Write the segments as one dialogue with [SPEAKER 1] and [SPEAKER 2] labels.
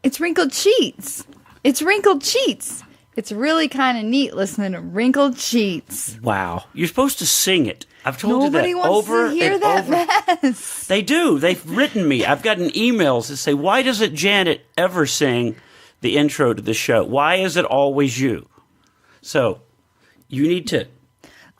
[SPEAKER 1] It's Wrinkled Sheets. It's Wrinkled Sheets. It's really kind of neat listening to Wrinkled Sheets.
[SPEAKER 2] Wow. You're supposed to sing it. I've told
[SPEAKER 1] Nobody
[SPEAKER 2] you that
[SPEAKER 1] wants
[SPEAKER 2] over
[SPEAKER 1] to hear
[SPEAKER 2] and
[SPEAKER 1] that
[SPEAKER 2] over.
[SPEAKER 1] mess.
[SPEAKER 2] They do. They've written me. I've gotten emails that say, why doesn't Janet ever sing the intro to the show? Why is it always you? So, you need to...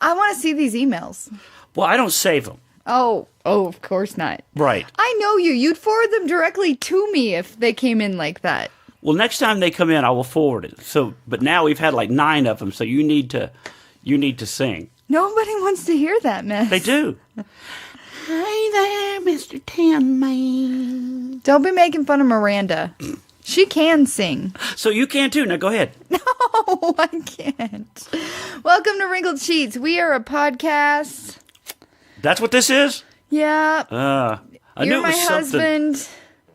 [SPEAKER 1] I want to see these emails.
[SPEAKER 2] Well, I don't save them.
[SPEAKER 1] Oh, of course not.
[SPEAKER 2] Right.
[SPEAKER 1] I know you. You'd forward them directly to me if they came in like that.
[SPEAKER 2] Well, next time they come in, I will forward it. So, but now we've had like 9 of them, so you need to sing.
[SPEAKER 1] Nobody wants to hear that mess.
[SPEAKER 2] They do. Hey there, Mr. Tin Man.
[SPEAKER 1] Don't be making fun of Miranda. She can sing.
[SPEAKER 2] So you can too. Now go ahead.
[SPEAKER 1] No, I can't. Welcome to Wrinkled Sheets. We are a podcast.
[SPEAKER 2] That's what this is?
[SPEAKER 1] Yeah.
[SPEAKER 2] I
[SPEAKER 1] You're
[SPEAKER 2] knew it
[SPEAKER 1] my
[SPEAKER 2] was something.
[SPEAKER 1] husband.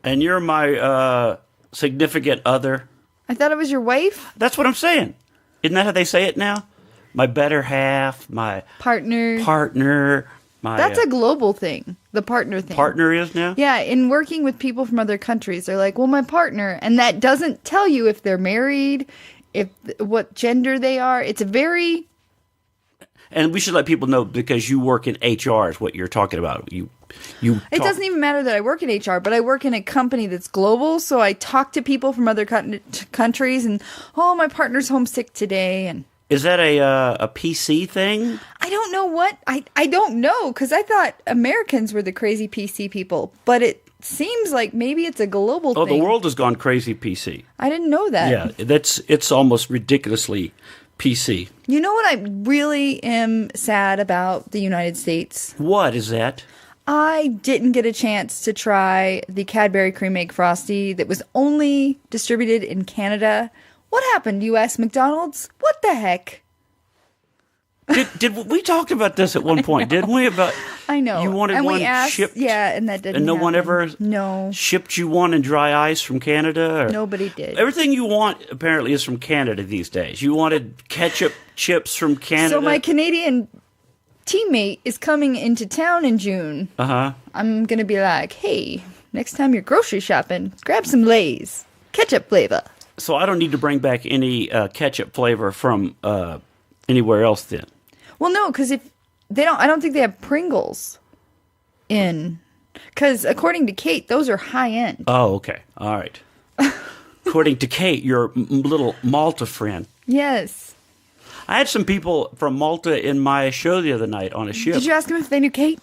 [SPEAKER 2] And you're my significant other.
[SPEAKER 1] I thought it was your wife.
[SPEAKER 2] That's what I'm saying. Isn't that how they say it now? My better half, my
[SPEAKER 1] Partner.
[SPEAKER 2] my...
[SPEAKER 1] That's a global thing. The partner thing.
[SPEAKER 2] Partner is now?
[SPEAKER 1] Yeah, in working with people from other countries, they're like, well, my partner. And that doesn't tell you if they're married, what gender they are. It's a very...
[SPEAKER 2] And we should let people know because you work in HR is what you're talking about.
[SPEAKER 1] It doesn't even matter that I work in HR, but I work in a company that's global, so I talk to people from other countries and, oh, my partner's homesick today. And
[SPEAKER 2] is that a PC thing?
[SPEAKER 1] I don't know what. I don't know, because I thought Americans were the crazy PC people, but it seems like maybe it's a global thing.
[SPEAKER 2] Oh, the world has gone crazy PC.
[SPEAKER 1] I didn't know that.
[SPEAKER 2] Yeah, it's almost ridiculously PC.
[SPEAKER 1] You know what I really am sad about the United States?
[SPEAKER 2] What is that?
[SPEAKER 1] I didn't get a chance to try the Cadbury Cream Egg Frosty that was only distributed in Canada. What happened, U.S. McDonald's? What the heck?
[SPEAKER 2] Did we talked about this at one point, didn't we? About
[SPEAKER 1] I know.
[SPEAKER 2] You wanted
[SPEAKER 1] and
[SPEAKER 2] one
[SPEAKER 1] we asked,
[SPEAKER 2] shipped?
[SPEAKER 1] Yeah, and that didn't
[SPEAKER 2] And no
[SPEAKER 1] happen.
[SPEAKER 2] one ever shipped you one in dry ice from Canada? Or?
[SPEAKER 1] Nobody did.
[SPEAKER 2] Everything you want, apparently, is from Canada these days. You wanted ketchup chips from Canada?
[SPEAKER 1] So my Canadian teammate is coming into town in June.
[SPEAKER 2] Uh-huh.
[SPEAKER 1] I'm going to be like, hey, next time you're grocery shopping, grab some Lay's. Ketchup flavor.
[SPEAKER 2] So I don't need to bring back any ketchup flavor from anywhere else then?
[SPEAKER 1] Well, no, because if they don't, I don't think they have Pringles in. Because according to Kate, those are high end.
[SPEAKER 2] Oh, okay. All right. According to Kate, your little Malta friend.
[SPEAKER 1] Yes.
[SPEAKER 2] I had some people from Malta in my show the other night on a ship.
[SPEAKER 1] Did you ask them if they knew Kate?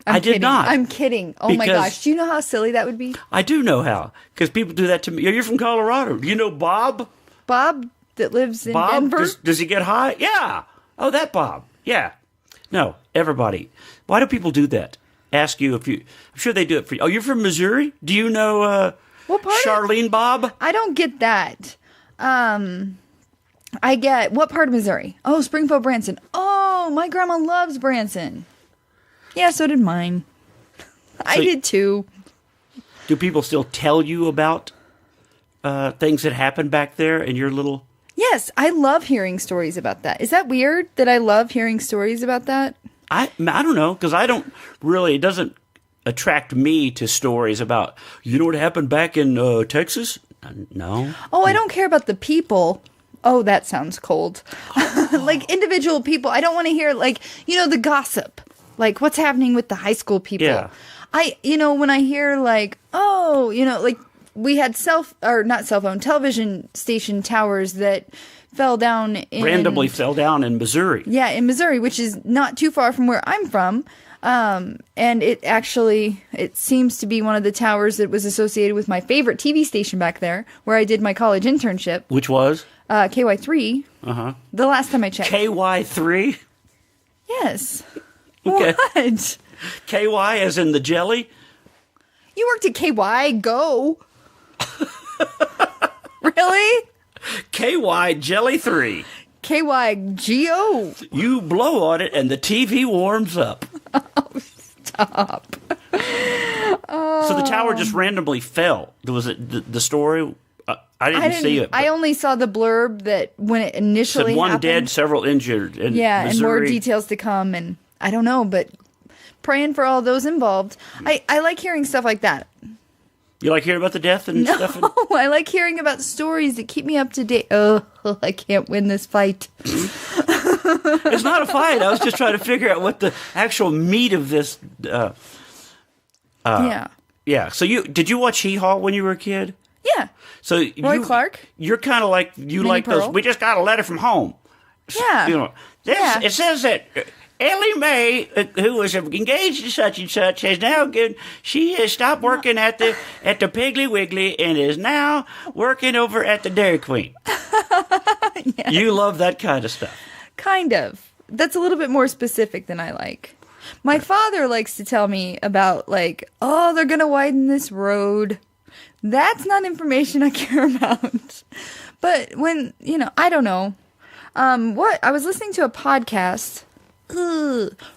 [SPEAKER 2] I did not.
[SPEAKER 1] I'm kidding. Oh my gosh. Do you know how silly that would be?
[SPEAKER 2] I do know how. Because people do that to me. You're from Colorado. Do you know Bob?
[SPEAKER 1] Bob that lives in Denver?
[SPEAKER 2] Does he get high? Yeah. Oh, that Bob. Yeah. No, everybody. Why do people do that? Ask you if you... I'm sure they do it for you. Oh, you're from Missouri? Do you know
[SPEAKER 1] what part
[SPEAKER 2] Charlene Bob?
[SPEAKER 1] I don't get that. I get... What part of Missouri? Oh, Springfield, Branson. Oh, my grandma loves Branson. Yeah, so did mine. I did too.
[SPEAKER 2] Do people still tell you about things that happened back there in your little...
[SPEAKER 1] Yes, I love hearing stories about that. Is that weird that I love hearing stories about that?
[SPEAKER 2] I don't know, because I don't really... It doesn't attract me to stories about, you know what happened back in Texas? No.
[SPEAKER 1] Oh, I don't care about the people. Oh, that sounds cold. Like individual people. I don't want to hear, like, the gossip. Like, what's happening with the high school people?
[SPEAKER 2] Yeah.
[SPEAKER 1] When I hear, like, oh, like, we had television station towers that fell down
[SPEAKER 2] randomly fell down in Missouri.
[SPEAKER 1] Yeah, in Missouri, which is not too far from where I'm from. And it seems to be one of the towers that was associated with my favorite TV station back there, where I did my college internship.
[SPEAKER 2] Which was?
[SPEAKER 1] KY3.
[SPEAKER 2] Uh-huh.
[SPEAKER 1] The last time I checked.
[SPEAKER 2] KY3?
[SPEAKER 1] Yes.
[SPEAKER 2] Okay.
[SPEAKER 1] What?
[SPEAKER 2] KY as in the jelly?
[SPEAKER 1] You worked at KY. Go. Really?
[SPEAKER 2] KY Jelly 3.
[SPEAKER 1] KYGO.
[SPEAKER 2] You blow on it and the TV warms up.
[SPEAKER 1] Oh, stop.
[SPEAKER 2] So the tower just randomly fell. Was it the story? I didn't see it.
[SPEAKER 1] I only saw the blurb that when it initially
[SPEAKER 2] said one
[SPEAKER 1] happened.
[SPEAKER 2] Dead, several injured. In Missouri.
[SPEAKER 1] And more details to come. And I don't know, but praying for all those involved. I like hearing stuff like that.
[SPEAKER 2] You like hearing about the death and stuff?
[SPEAKER 1] No, I like hearing about stories that keep me up to date. Oh, I can't win this fight.
[SPEAKER 2] It's not a fight. I was just trying to figure out what the actual meat of this.
[SPEAKER 1] Yeah.
[SPEAKER 2] Yeah. So did you watch Hee Haw when you were a kid?
[SPEAKER 1] Yeah.
[SPEAKER 2] So
[SPEAKER 1] Roy Clark?
[SPEAKER 2] You're kind of like
[SPEAKER 1] Minnie
[SPEAKER 2] like
[SPEAKER 1] Pearl?
[SPEAKER 2] those. We just got a letter from home.
[SPEAKER 1] Yeah. Yeah.
[SPEAKER 2] It says that Ellie Mae, who was engaged to such and such, has now she has stopped working at the Piggly Wiggly and is now working over at the Dairy Queen.
[SPEAKER 1] Yeah.
[SPEAKER 2] You love that kind of stuff.
[SPEAKER 1] Kind of. That's a little bit more specific than I like. My father likes to tell me about, like, oh, they're going to widen this road. That's not information I care about. But when, I don't know. I was listening to a podcast.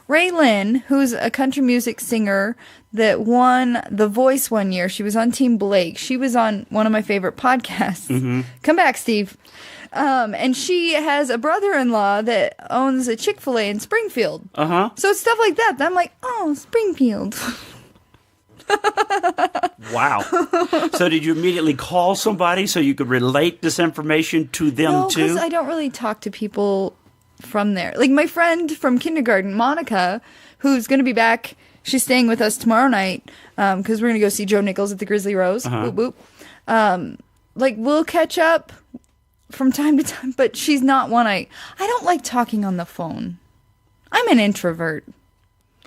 [SPEAKER 1] Ray Lynn, who's a country music singer that won The Voice one year. She was on Team Blake. She was on one of my favorite podcasts. Mm-hmm. Come back, Steve. And she has a brother-in-law that owns a Chick-fil-A in Springfield.
[SPEAKER 2] Uh-huh.
[SPEAKER 1] So it's stuff like that. I'm like, oh, Springfield.
[SPEAKER 2] Wow. So did you immediately call somebody so you could relate this information to them too?
[SPEAKER 1] No, because I don't really talk to people from there. Like my friend from kindergarten, Monica, who's going to be back. She's staying with us tomorrow night because we're going to go see Joe Nichols at the Grizzly Rose.
[SPEAKER 2] Uh-huh.
[SPEAKER 1] Whoop, whoop. Like we'll catch up from time to time, but she's not one I don't like talking on the phone. I'm an introvert.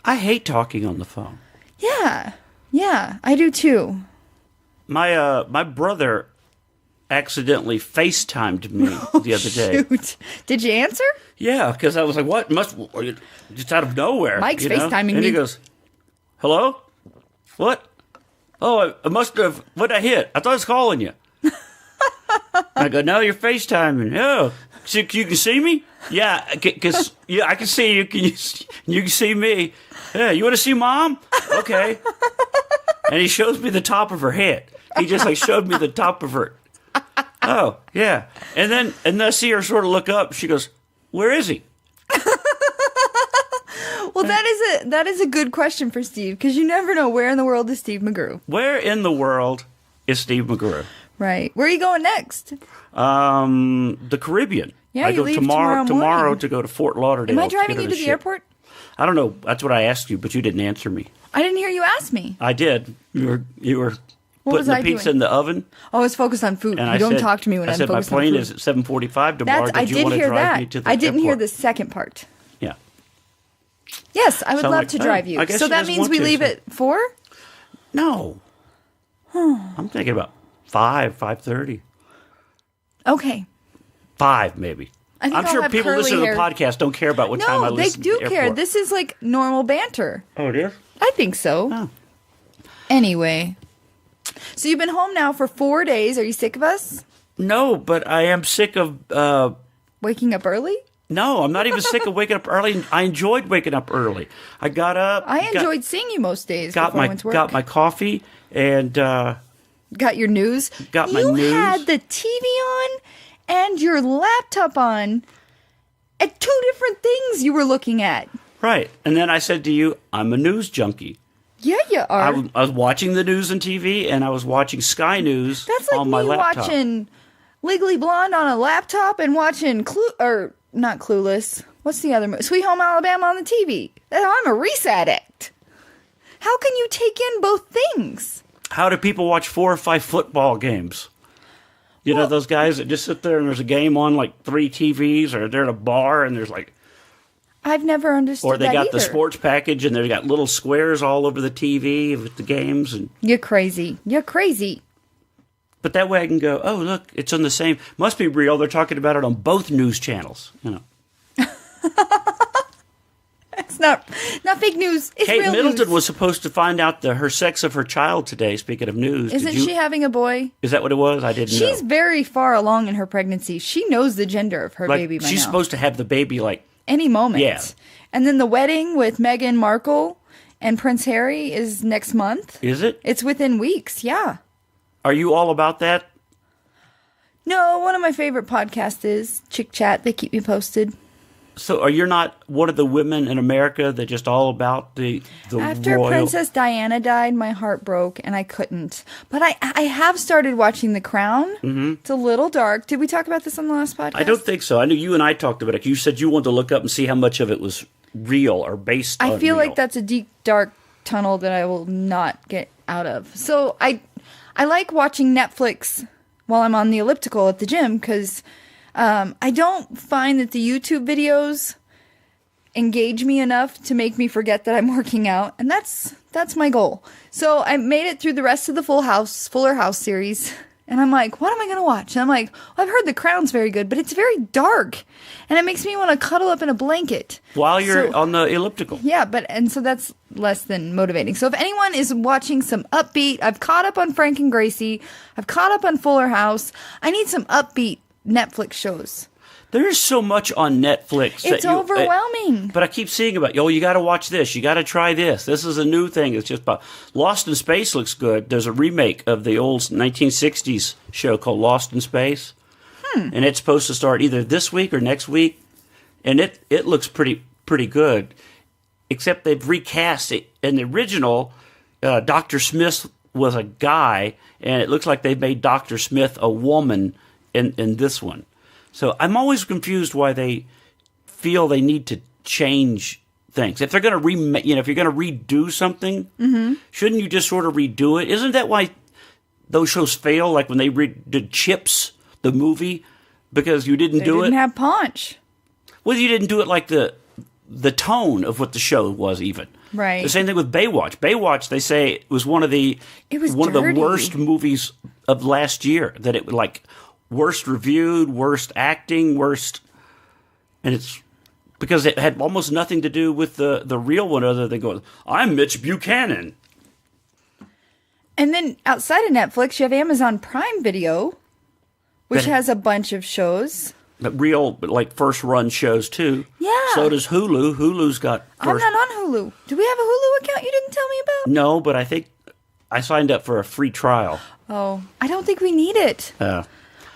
[SPEAKER 2] I hate talking on the phone.
[SPEAKER 1] Yeah, I do too.
[SPEAKER 2] My brother accidentally FaceTimed me the other day.
[SPEAKER 1] Shoot. Did you answer?
[SPEAKER 2] Yeah, because I was like, what? Just out of nowhere.
[SPEAKER 1] Mike's FaceTiming me.
[SPEAKER 2] And he goes, hello? What? Oh, I must have, what did I hit? I thought I was calling you. I go, no, you're FaceTiming. Oh, so you can see me? Yeah, because I can see you. You can see me. Yeah, you want to see Mom? Okay. And he shows me the top of her head. He just showed me the top of her. Oh, yeah. And then I see her sort of look up. She goes, where is he?
[SPEAKER 1] Well, that is a good question for Steve, because you never know where in the world is Steve McGrew.
[SPEAKER 2] Where in the world is Steve McGrew?
[SPEAKER 1] Right. Where are you going next?
[SPEAKER 2] The Caribbean.
[SPEAKER 1] Yeah,
[SPEAKER 2] I
[SPEAKER 1] you
[SPEAKER 2] go
[SPEAKER 1] leave
[SPEAKER 2] tomorrow
[SPEAKER 1] morning.
[SPEAKER 2] to go to Fort Lauderdale.
[SPEAKER 1] Am I driving you to the airport?
[SPEAKER 2] I don't know. That's what I asked you, but you didn't answer me.
[SPEAKER 1] I didn't hear you ask me.
[SPEAKER 2] I did. You were
[SPEAKER 1] What
[SPEAKER 2] putting the pizza in the oven.
[SPEAKER 1] Oh, I was focused on food.
[SPEAKER 2] And
[SPEAKER 1] you don't talk to me when I'm focused on food.
[SPEAKER 2] I said my plane is at 7:45 tomorrow.
[SPEAKER 1] I did hear that. I didn't hear
[SPEAKER 2] airport?
[SPEAKER 1] the second part.
[SPEAKER 2] Yeah.
[SPEAKER 1] Yes, I would
[SPEAKER 2] So I'm
[SPEAKER 1] love
[SPEAKER 2] like,
[SPEAKER 1] to
[SPEAKER 2] oh,
[SPEAKER 1] drive you.
[SPEAKER 2] I guess
[SPEAKER 1] So
[SPEAKER 2] she
[SPEAKER 1] that
[SPEAKER 2] doesn't
[SPEAKER 1] means
[SPEAKER 2] want
[SPEAKER 1] we
[SPEAKER 2] to,
[SPEAKER 1] leave
[SPEAKER 2] so-
[SPEAKER 1] at 4?
[SPEAKER 2] No. I'm thinking about 5:30.
[SPEAKER 1] Okay.
[SPEAKER 2] 5 maybe.
[SPEAKER 1] I think
[SPEAKER 2] I'm
[SPEAKER 1] I'll
[SPEAKER 2] sure
[SPEAKER 1] have
[SPEAKER 2] people
[SPEAKER 1] curly
[SPEAKER 2] listening to
[SPEAKER 1] hair.
[SPEAKER 2] the podcast don't care about what time I
[SPEAKER 1] No, they
[SPEAKER 2] listen
[SPEAKER 1] do
[SPEAKER 2] to the
[SPEAKER 1] care.
[SPEAKER 2] airport.
[SPEAKER 1] This is like normal banter.
[SPEAKER 2] Oh, it is?
[SPEAKER 1] I think so.
[SPEAKER 2] Oh.
[SPEAKER 1] Anyway. So you've been home now for 4 days. Are you sick of us?
[SPEAKER 2] No, but I am sick of...
[SPEAKER 1] Waking up early?
[SPEAKER 2] No, I'm not even sick of waking up early. I enjoyed waking up early. I got up.
[SPEAKER 1] I enjoyed seeing you most days
[SPEAKER 2] got
[SPEAKER 1] before I went to work.
[SPEAKER 2] Got my coffee and...
[SPEAKER 1] Got your news?
[SPEAKER 2] Got my
[SPEAKER 1] you
[SPEAKER 2] news.
[SPEAKER 1] You had the TV on and your laptop on at 2 different things you were looking at.
[SPEAKER 2] Right. And then I said to you, I'm a news junkie.
[SPEAKER 1] Yeah, you are.
[SPEAKER 2] I was watching the news on TV, and I was watching Sky News
[SPEAKER 1] That's like
[SPEAKER 2] on my
[SPEAKER 1] me
[SPEAKER 2] laptop.
[SPEAKER 1] watching Legally Blonde on a laptop and watching not Clueless. What's the other movie? Sweet Home Alabama on the TV. I'm a Reese addict. How can you take in both things?
[SPEAKER 2] How do people watch 4 or 5 football games? You know, those guys that just sit there and there's a game on like 3 TVs, or they're at a bar and there's like...
[SPEAKER 1] I've never understood that
[SPEAKER 2] Or they got
[SPEAKER 1] either.
[SPEAKER 2] the sports package and they've got little squares all over the TV with the games. And
[SPEAKER 1] You're crazy. You're crazy.
[SPEAKER 2] But that way I can go, oh, look, it's on the same... Must be real. They're talking about it on both news channels, you know.
[SPEAKER 1] It's not fake news. It's
[SPEAKER 2] Kate
[SPEAKER 1] real
[SPEAKER 2] Middleton
[SPEAKER 1] news.
[SPEAKER 2] was supposed to find out her sex of her child today, speaking of news.
[SPEAKER 1] Isn't she having a boy?
[SPEAKER 2] Is that what it was? I didn't know.
[SPEAKER 1] She's very far along in her pregnancy. She knows the gender of her
[SPEAKER 2] Like,
[SPEAKER 1] baby by
[SPEAKER 2] she's
[SPEAKER 1] now.
[SPEAKER 2] supposed to have the baby like...
[SPEAKER 1] Any moment.
[SPEAKER 2] Yeah.
[SPEAKER 1] And then the wedding with Meghan Markle and Prince Harry is next month.
[SPEAKER 2] Is it?
[SPEAKER 1] It's within weeks, yeah.
[SPEAKER 2] Are you all about that?
[SPEAKER 1] No, one of my favorite podcasts is Chick Chat. They keep me posted.
[SPEAKER 2] So are you not one of the women in America that just all about the
[SPEAKER 1] After
[SPEAKER 2] royal...
[SPEAKER 1] Princess Diana died, my heart broke and I couldn't. But I have started watching The Crown. Mm-hmm. It's a little dark. Did we talk about this on the last podcast?
[SPEAKER 2] I don't think so. I know you and I talked about it. You said you wanted to look up and see how much of it was real or based on
[SPEAKER 1] I feel
[SPEAKER 2] real.
[SPEAKER 1] like that's a deep, dark tunnel that I will not get out of. So I like watching Netflix while I'm on the elliptical at the gym because... I don't find that the YouTube videos engage me enough to make me forget that I'm working out, and that's my goal. So I made it through the rest of the Fuller House series, and I'm like, what am I going to watch? And I'm like, well, I've heard The Crown's very good, but it's very dark, and it makes me want to cuddle up in a blanket.
[SPEAKER 2] While you're on the elliptical.
[SPEAKER 1] Yeah, so that's less than motivating. So if anyone is watching some upbeat, I've caught up on Frank and Gracie, I've caught up on Fuller House, I need some upbeat Netflix shows.
[SPEAKER 2] There's so much on Netflix.
[SPEAKER 1] It's overwhelming.
[SPEAKER 2] But I keep seeing about, you got to watch this. You got to try this. This is a new thing. It's just about... Lost in Space looks good. There's a remake of the old 1960s show called Lost in Space. And it's supposed to start either this week or next week. And it looks pretty good. Except they've recast it. In the original, Dr. Smith was a guy. And it looks like they've made Dr. Smith a woman in this one. So I'm always confused why they feel they need to change things. If they're going to if you're going to redo something, shouldn't you just sort of redo it? Isn't that why those shows fail? Like when they did Chips, the movie, because you didn't do it.
[SPEAKER 1] They didn't have punch.
[SPEAKER 2] Well, you didn't do it like the tone of what the show was even.
[SPEAKER 1] Right.
[SPEAKER 2] The same thing with Baywatch. Baywatch, they say, was one of the worst movies of last year. That it like worst reviewed, worst acting, worst, and it's because it had almost nothing to do with the real one other than going, I'm Mitch Buchanan.
[SPEAKER 1] And then outside of Netflix, you have Amazon Prime Video, which has a bunch of shows.
[SPEAKER 2] But like first run shows too.
[SPEAKER 1] Yeah.
[SPEAKER 2] So does Hulu. Hulu's got first.
[SPEAKER 1] I'm not on Hulu. Do we have a Hulu account you didn't tell me about?
[SPEAKER 2] No, but I think I signed up for a free trial.
[SPEAKER 1] Oh, I don't think we need it.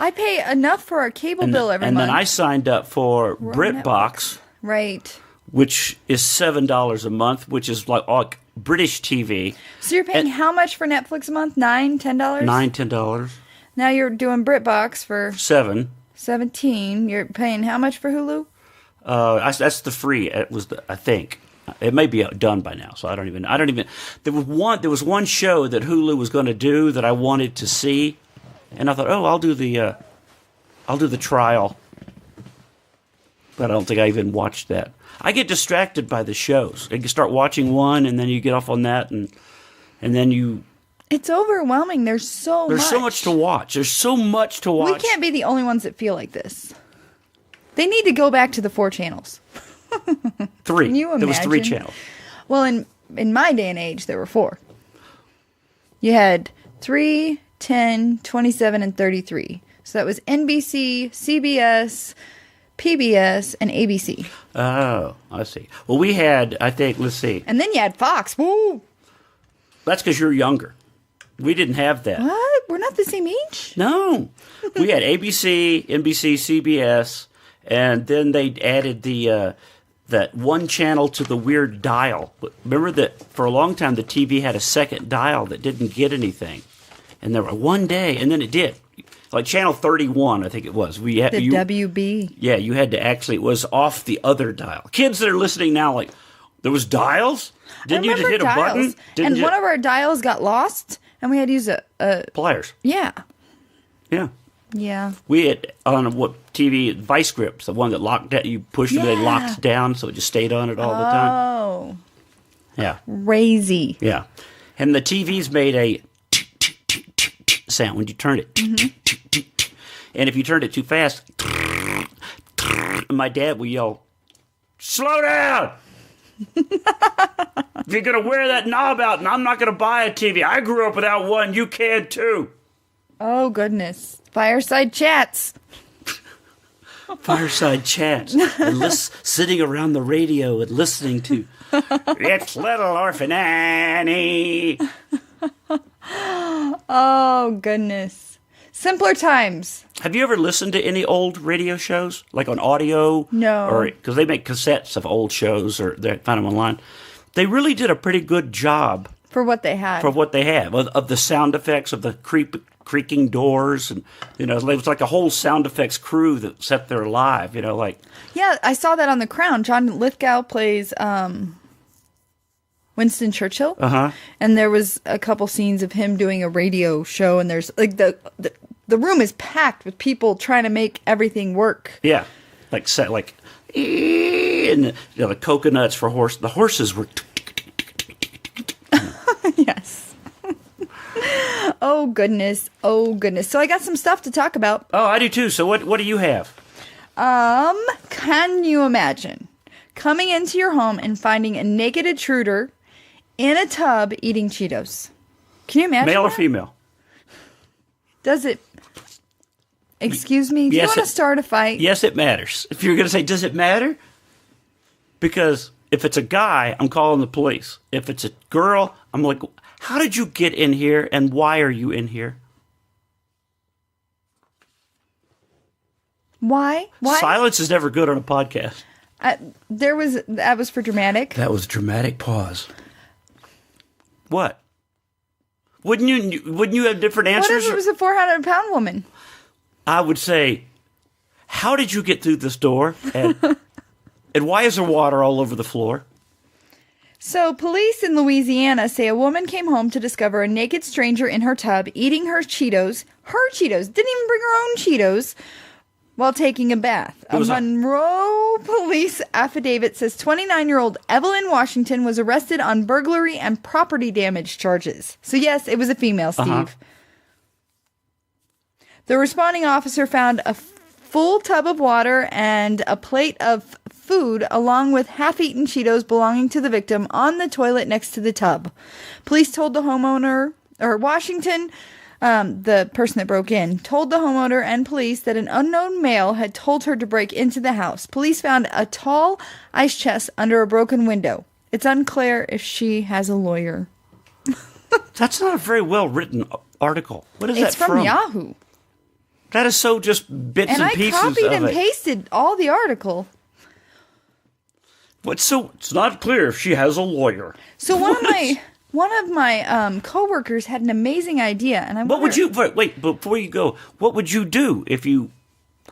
[SPEAKER 1] I pay enough for our cable bill every month.
[SPEAKER 2] And then I signed up for BritBox.
[SPEAKER 1] Right.
[SPEAKER 2] Which is $7 a month, which is like British TV.
[SPEAKER 1] So you're paying how much for Netflix a month? $9, $10?
[SPEAKER 2] $10.
[SPEAKER 1] Now you're doing BritBox for $17. You're paying how much for Hulu?
[SPEAKER 2] That's the free. It was I think it may be done by now, so I don't even. There was one show that Hulu was going to do that I wanted to see, and I thought, I'll do the trial. But I don't think I even watched that. I get distracted by the shows. You start watching one, and then you get off on that, and then you.
[SPEAKER 1] It's overwhelming. There's so
[SPEAKER 2] much to watch. There's so much to watch.
[SPEAKER 1] We can't be the only ones that feel like this. They need to go back to the 4 channels.
[SPEAKER 2] 3.
[SPEAKER 1] Can you imagine?
[SPEAKER 2] There was 3 channels.
[SPEAKER 1] Well, in my day and age, there were 4. You had 3, 10, 27, and 33. So that was NBC, CBS, PBS, and ABC.
[SPEAKER 2] Oh, I see. Well, we had, I think, let's see.
[SPEAKER 1] And then you had Fox. Woo!
[SPEAKER 2] That's because you're younger. We didn't have that.
[SPEAKER 1] What? We're not the same age?
[SPEAKER 2] No. We had ABC, NBC, CBS, and then they added that one channel to the weird dial. Remember that for a long time the TV had a second dial that didn't get anything. And there were one day, and then it did. Like channel 31, I think it was.
[SPEAKER 1] WB.
[SPEAKER 2] Yeah, you had to actually, it was off the other dial. Kids that are listening now, like, there was dials? Didn't you just hit
[SPEAKER 1] dials.
[SPEAKER 2] a button?
[SPEAKER 1] One of our dials got lost, and we had to use a
[SPEAKER 2] pliers.
[SPEAKER 1] Yeah.
[SPEAKER 2] Yeah.
[SPEAKER 1] Yeah.
[SPEAKER 2] We had on TV vice grips, the one that locked down. You pushed it, they locked down, so it just stayed on it all the time.
[SPEAKER 1] Oh.
[SPEAKER 2] Yeah.
[SPEAKER 1] Crazy.
[SPEAKER 2] Yeah. And the TVs made a sound when you turned it. And if you turned it too fast, my dad would yell, "Slow down! If you're going to wear that knob out, and I'm not going to buy a TV. I grew up without one. You can too."
[SPEAKER 1] Oh, goodness. Fireside chats.
[SPEAKER 2] Fireside chats. And sitting around the radio and listening to It's Little Orphan Annie.
[SPEAKER 1] Oh, goodness. Simpler times.
[SPEAKER 2] Have you ever listened to any old radio shows, like on audio?
[SPEAKER 1] No.
[SPEAKER 2] Because they make cassettes of old shows, or they find them online. They really did a pretty good job
[SPEAKER 1] For what they had.
[SPEAKER 2] of the sound effects of the creaking doors, and it was like a whole sound effects crew that set there live.
[SPEAKER 1] Yeah, I saw that on The Crown. John Lithgow plays Winston Churchill.
[SPEAKER 2] Uh-huh.
[SPEAKER 1] And there was a couple scenes of him doing a radio show, and there's like the room is packed with people trying to make everything work.
[SPEAKER 2] Yeah, and the coconuts for the horses were.
[SPEAKER 1] Yes. Oh goodness. So I got some stuff to talk about.
[SPEAKER 2] Oh, I do too. So what do you have?
[SPEAKER 1] Can you imagine coming into your home and finding a naked intruder in a tub eating Cheetos? Can you imagine?
[SPEAKER 2] Male or
[SPEAKER 1] that?
[SPEAKER 2] female?
[SPEAKER 1] Does it? Excuse me? Do you want to start a fight?
[SPEAKER 2] Yes, it matters. If you're going to say, does it matter? Because if it's a guy, I'm calling the police. If it's a girl, I'm like, how did you get in here and why are you in here?
[SPEAKER 1] Why?
[SPEAKER 2] Silence is never good on a podcast.
[SPEAKER 1] That was for dramatic.
[SPEAKER 2] That was a dramatic pause. What? Wouldn't you have different answers?
[SPEAKER 1] What if it was a 400-pound woman?
[SPEAKER 2] I would say, how did you get through this door? And and why is there water all over the floor?
[SPEAKER 1] So, police in Louisiana say a woman came home to discover a naked stranger in her tub eating her Cheetos. Her Cheetos. Didn't even bring her own Cheetos. While taking a bath. A Monroe police affidavit says 29-year-old Evelyn Washington was arrested on burglary and property damage charges. So yes, it was a female, Steve. Uh-huh. The responding officer found a full tub of water and a plate of food along with half-eaten Cheetos belonging to the victim on the toilet next to the tub. Police told the homeowner, or Washington, the person that broke in, told the homeowner and police that an unknown male had told her to break into the house. Police found a tall ice chest under a broken window. It's unclear if she has a lawyer.
[SPEAKER 2] That's not a very well-written article. What is that from?
[SPEAKER 1] It's from Yahoo.
[SPEAKER 2] That is so just bits and pieces of it.
[SPEAKER 1] And I copied and pasted all the article.
[SPEAKER 2] It's not clear if she has a lawyer.
[SPEAKER 1] So one of my coworkers had an amazing idea, and I wonder,
[SPEAKER 2] what would you wait before you go? What would you do if you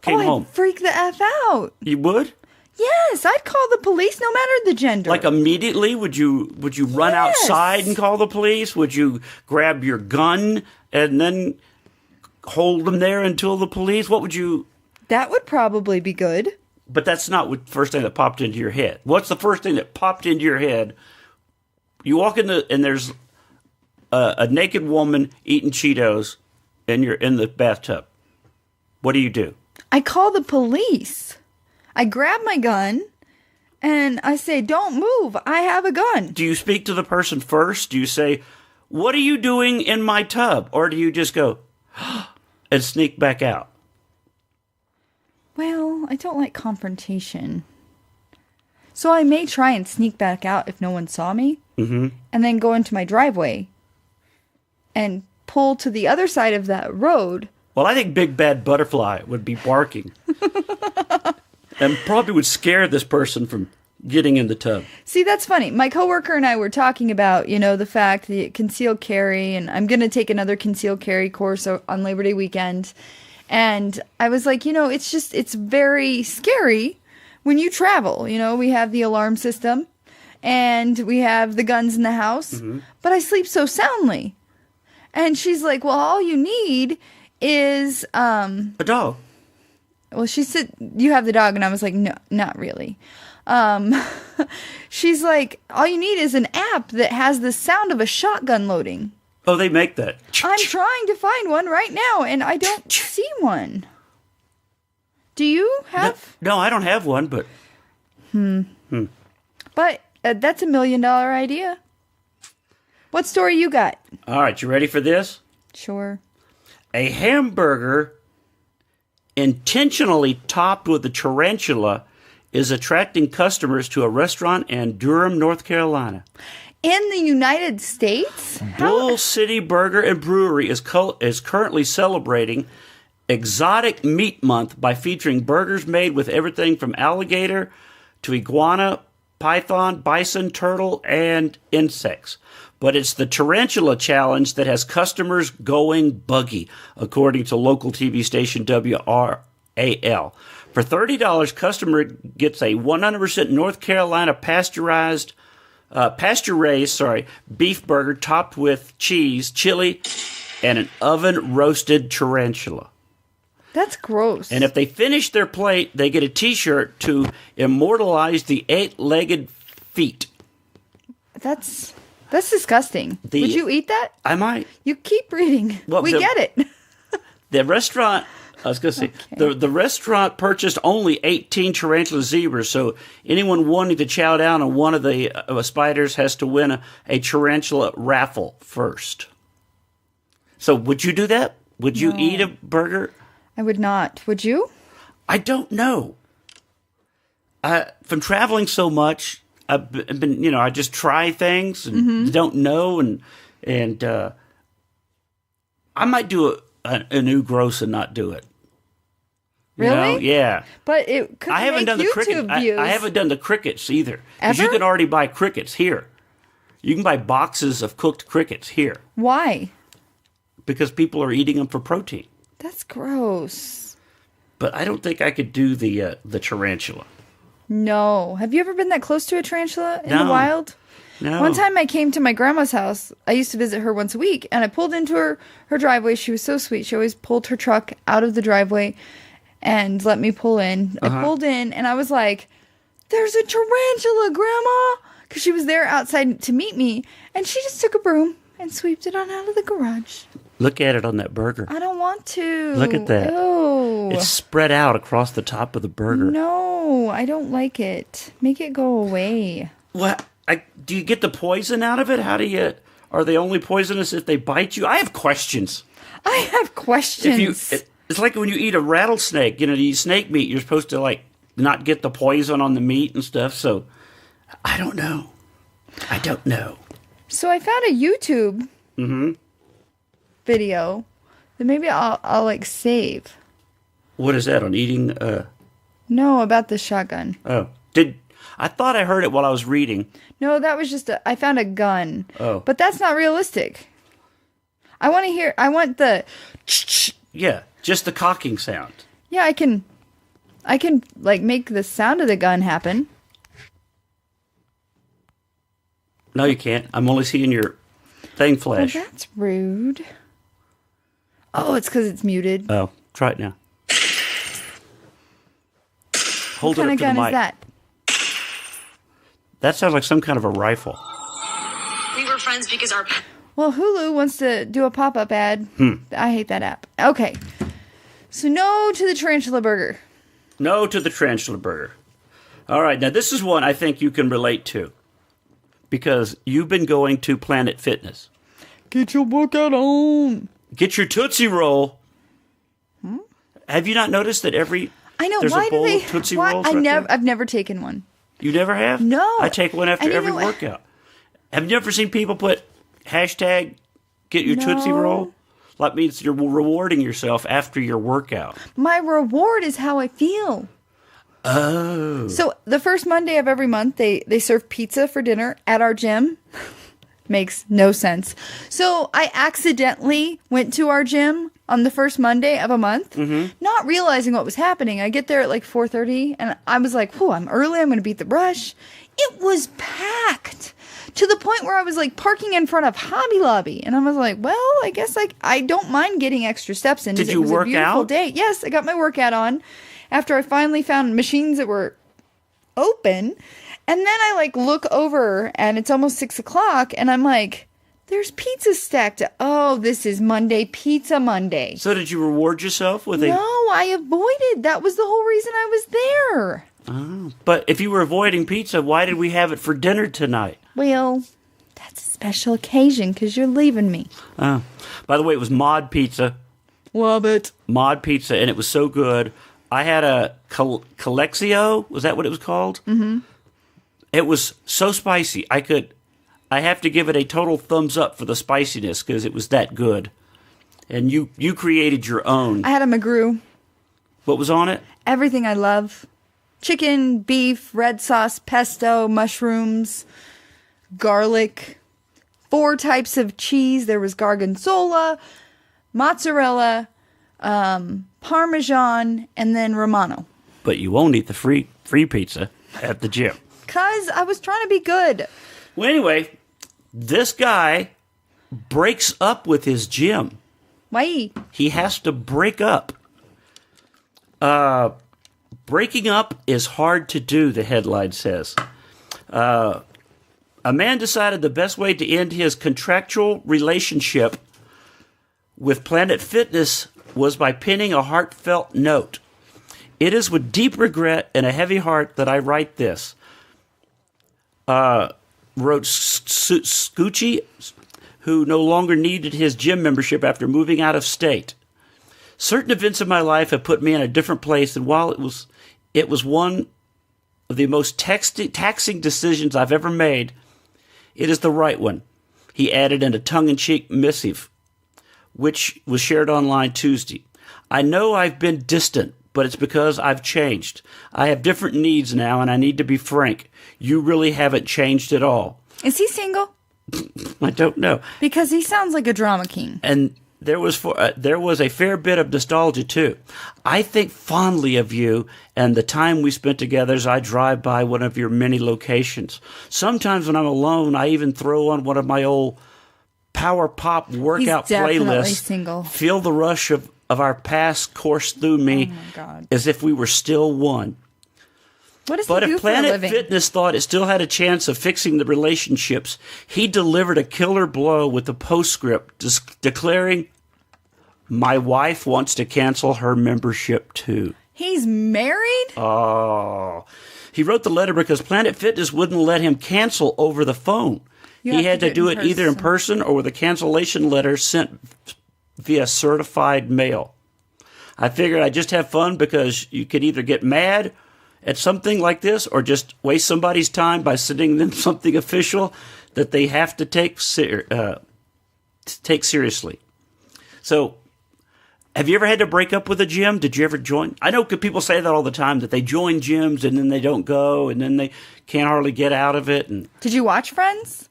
[SPEAKER 2] came home?
[SPEAKER 1] I'd freak the F out.
[SPEAKER 2] You would?
[SPEAKER 1] Yes, I'd call the police, no matter the gender.
[SPEAKER 2] Like immediately? Would you run outside and call the police? Would you grab your gun and then hold them there until the police? What would you?
[SPEAKER 1] That would probably be good.
[SPEAKER 2] But that's not the first thing that popped into your head. What's the first thing that popped into your head? You walk in and there's a naked woman eating Cheetos, and you're in the bathtub. What do you do?
[SPEAKER 1] I call the police. I grab my gun, and I say, "Don't move. I have a gun."
[SPEAKER 2] Do you speak to the person first? Do you say, "What are you doing in my tub?" Or do you just go and sneak back out?
[SPEAKER 1] Well, I don't like confrontation. So I may try and sneak back out if no one saw me.
[SPEAKER 2] Mm-hmm.
[SPEAKER 1] And then go into my driveway and pull to the other side of that road.
[SPEAKER 2] Well, I think Big Bad Butterfly would be barking. And probably would scare this person from getting in the tub.
[SPEAKER 1] See, that's funny. My coworker and I were talking about, the fact that concealed carry, and I'm going to take another concealed carry course on Labor Day weekend. And I was like, it's very scary when you travel. We have the alarm system and we have the guns in the house,
[SPEAKER 2] mm-hmm.
[SPEAKER 1] but I sleep so soundly. And she's like, well, all you need is
[SPEAKER 2] a dog.
[SPEAKER 1] Well, she said, you have the dog. And I was like, no, not really. She's like, all you need is an app that has the sound of a shotgun loading.
[SPEAKER 2] Oh, they make that.
[SPEAKER 1] I'm trying to find one right now, and I don't see one. Do you have?
[SPEAKER 2] No, I don't have one, but...
[SPEAKER 1] But that's $1 million idea. What story you got?
[SPEAKER 2] All right, you ready for this?
[SPEAKER 1] Sure.
[SPEAKER 2] A hamburger intentionally topped with a tarantula is attracting customers to a restaurant in Durham, North Carolina.
[SPEAKER 1] in the United States?
[SPEAKER 2] Bull City Burger and Brewery is currently celebrating Exotic Meat Month by featuring burgers made with everything from alligator to iguana, python, bison, turtle, and insects. But it's the Tarantula Challenge that has customers going buggy, according to local TV station WRAL. For $30, customer gets a 100% North Carolina pasture-raised beef burger topped with cheese, chili, and an oven-roasted tarantula.
[SPEAKER 1] That's gross.
[SPEAKER 2] And if they finish their plate, they get a T-shirt to immortalize the 8-legged feet.
[SPEAKER 1] That's disgusting. Would you eat that?
[SPEAKER 2] I might.
[SPEAKER 1] You keep reading.
[SPEAKER 2] Well,
[SPEAKER 1] we get it.
[SPEAKER 2] The restaurant, I was going to say, the restaurant purchased only 18 tarantula zebras, so anyone wanting to chow down on one of the spiders has to win a tarantula raffle first. So would you do that? Would you eat a burger?
[SPEAKER 1] I would not. Would you?
[SPEAKER 2] I don't know. From traveling so much, I've been, I just try things and don't know, and I might do a new gross and not do it.
[SPEAKER 1] Really?
[SPEAKER 2] Yeah.
[SPEAKER 1] But it could
[SPEAKER 2] I haven't
[SPEAKER 1] make
[SPEAKER 2] done the
[SPEAKER 1] YouTube
[SPEAKER 2] cricket.
[SPEAKER 1] views.
[SPEAKER 2] I haven't done the crickets either. Because you
[SPEAKER 1] Ever?
[SPEAKER 2] can already buy crickets here. You can buy boxes of cooked crickets here
[SPEAKER 1] Why?
[SPEAKER 2] because people are eating them for protein.
[SPEAKER 1] That's gross.
[SPEAKER 2] But I don't think I could do the tarantula.
[SPEAKER 1] No. Have you ever been that close to a tarantula in the
[SPEAKER 2] No.
[SPEAKER 1] wild?
[SPEAKER 2] No.
[SPEAKER 1] One time I came to my grandma's house. I used to visit her once a week, and I pulled into her driveway. She was so sweet. She always pulled her truck out of the driveway and let me pull in. I pulled in, and I was like, there's a tarantula, Grandma! Because she was there outside to meet me, and she just took a broom and sweeped it on out of the garage.
[SPEAKER 2] Look at it on that burger.
[SPEAKER 1] I don't want to.
[SPEAKER 2] Look at that.
[SPEAKER 1] Ew.
[SPEAKER 2] It's spread out across the top of the burger.
[SPEAKER 1] No, I don't like it. Make it go away.
[SPEAKER 2] What? Do you get the poison out of it? How do you... Are they only poisonous if they bite you? I have questions.
[SPEAKER 1] I have questions.
[SPEAKER 2] It's like when you eat a rattlesnake. You eat snake meat, you're supposed to, not get the poison on the meat and stuff. So, I don't know.
[SPEAKER 1] So I found a YouTube video that maybe I'll save.
[SPEAKER 2] What is that, on eating...
[SPEAKER 1] No, about the shotgun.
[SPEAKER 2] Oh. I thought I heard it while I was reading.
[SPEAKER 1] No, that was just I found a gun.
[SPEAKER 2] Oh.
[SPEAKER 1] But that's not realistic. I want the...
[SPEAKER 2] Yeah, just the cocking sound.
[SPEAKER 1] Yeah, I can make the sound of the gun happen.
[SPEAKER 2] No, you can't. I'm only seeing your thing flash.
[SPEAKER 1] Oh, that's rude. Oh, it's because it's muted.
[SPEAKER 2] Oh, try it now. Hold
[SPEAKER 1] What
[SPEAKER 2] it up
[SPEAKER 1] kind of
[SPEAKER 2] to
[SPEAKER 1] gun
[SPEAKER 2] the mic.
[SPEAKER 1] is that?
[SPEAKER 2] That sounds like some kind of a rifle.
[SPEAKER 3] We were friends because our...
[SPEAKER 1] Well, Hulu wants to do a pop-up ad. I hate that app. Okay. So no to the tarantula burger.
[SPEAKER 2] No to the tarantula burger. All right, now this is one I think you can relate to. Because you've been going to Planet Fitness.
[SPEAKER 1] Get your workout on.
[SPEAKER 2] Get your Tootsie Roll. Have you not noticed that
[SPEAKER 1] I know.
[SPEAKER 2] there's
[SPEAKER 1] Why
[SPEAKER 2] a bowl
[SPEAKER 1] do they?
[SPEAKER 2] of Tootsie
[SPEAKER 1] why,
[SPEAKER 2] Rolls
[SPEAKER 1] I
[SPEAKER 2] right
[SPEAKER 1] never.
[SPEAKER 2] there?
[SPEAKER 1] I've never taken one.
[SPEAKER 2] You never have?
[SPEAKER 1] No.
[SPEAKER 2] I take one after
[SPEAKER 1] And you
[SPEAKER 2] every
[SPEAKER 1] know-
[SPEAKER 2] workout. Have you ever seen people put hashtag get your Tootsie
[SPEAKER 1] No.
[SPEAKER 2] Roll? That means you're rewarding yourself after your workout.
[SPEAKER 1] My reward is how I feel.
[SPEAKER 2] Oh.
[SPEAKER 1] So the first Monday of every month, they serve pizza for dinner at our gym. Makes no sense. So I accidentally went to our gym on the first Monday of a month, not realizing what was happening. I get there at 4:30, and I was like, "Whew, I'm early. I'm going to beat the rush." It was packed to the point where I was parking in front of Hobby Lobby, and I was like, "Well, I guess I don't mind getting extra steps in."
[SPEAKER 2] Did
[SPEAKER 1] It
[SPEAKER 2] you
[SPEAKER 1] was
[SPEAKER 2] work
[SPEAKER 1] a beautiful
[SPEAKER 2] out?
[SPEAKER 1] day. Yes, I got my workout on after I finally found machines that were open. And then I look over and it's almost 6:00 and I'm like, there's pizza stacked. Oh, this is Monday, Pizza Monday.
[SPEAKER 2] So did you reward yourself with
[SPEAKER 1] No, I avoided. That was the whole reason I was there.
[SPEAKER 2] Oh. But if you were avoiding pizza, why did we have it for dinner tonight?
[SPEAKER 1] Well, that's a special occasion because you're leaving me.
[SPEAKER 2] Oh. By the way, it was Mod Pizza.
[SPEAKER 1] Love it.
[SPEAKER 2] Mod Pizza, and it was so good. I had a Calexio. Was that what it was called? Mm-hmm. It was so spicy. I have to give it a total thumbs up for the spiciness because it was that good. And you created your own.
[SPEAKER 1] I had a McGrew.
[SPEAKER 2] What was on it?
[SPEAKER 1] Everything I love. Chicken, beef, red sauce, pesto, mushrooms, garlic, 4 types of cheese. There was gorgonzola, mozzarella, Parmesan, and then Romano.
[SPEAKER 2] But you won't eat the free pizza at the gym.
[SPEAKER 1] 'Cause I was trying to be good.
[SPEAKER 2] Well, anyway, this guy breaks up with his gym.
[SPEAKER 1] Why?
[SPEAKER 2] He has to break up. Breaking up is hard to do, the headline says. A man decided the best way to end his contractual relationship with Planet Fitness was by penning a heartfelt note. It is with deep regret and a heavy heart that I write this. Wrote Scoochie, who no longer needed his gym membership after moving out of state. Certain events in my life have put me in a different place, and while it was one of the most taxing decisions I've ever made, it is the right one, he added in a tongue-in-cheek missive, which was shared online Tuesday. I know I've been distant, but it's because I've changed. I have different needs now, and I need to be frank. You really haven't changed at all.
[SPEAKER 1] Is he single?
[SPEAKER 2] I don't know.
[SPEAKER 1] Because he sounds like a drama king.
[SPEAKER 2] And there was a fair bit of nostalgia, too. I think fondly of you and the time we spent together as I drive by one of your many locations. Sometimes when I'm alone, I even throw on one of my old power pop workout
[SPEAKER 1] He's definitely
[SPEAKER 2] playlists.
[SPEAKER 1] Single.
[SPEAKER 2] Feel the rush of our past course through me as if we were still one.
[SPEAKER 1] What does
[SPEAKER 2] But
[SPEAKER 1] he do
[SPEAKER 2] if
[SPEAKER 1] for a
[SPEAKER 2] Planet
[SPEAKER 1] living?
[SPEAKER 2] Fitness thought it still had a chance of fixing the relationships, he delivered a killer blow with the postscript declaring, "My wife wants to cancel her membership too."
[SPEAKER 1] He's married?
[SPEAKER 2] Oh. He wrote the letter because Planet Fitness wouldn't let him cancel over the phone. He had to do it either in person or with a cancellation letter sent via certified mail. I figured I'd just have fun because you could either get mad at something like this or just waste somebody's time by sending them something official that they have to take seriously. So, have you ever had to break up with a gym? Did you ever join? I know people say that all the time, that they join gyms and then they don't go and then they can't hardly get out of it. And
[SPEAKER 1] Did you watch Friends?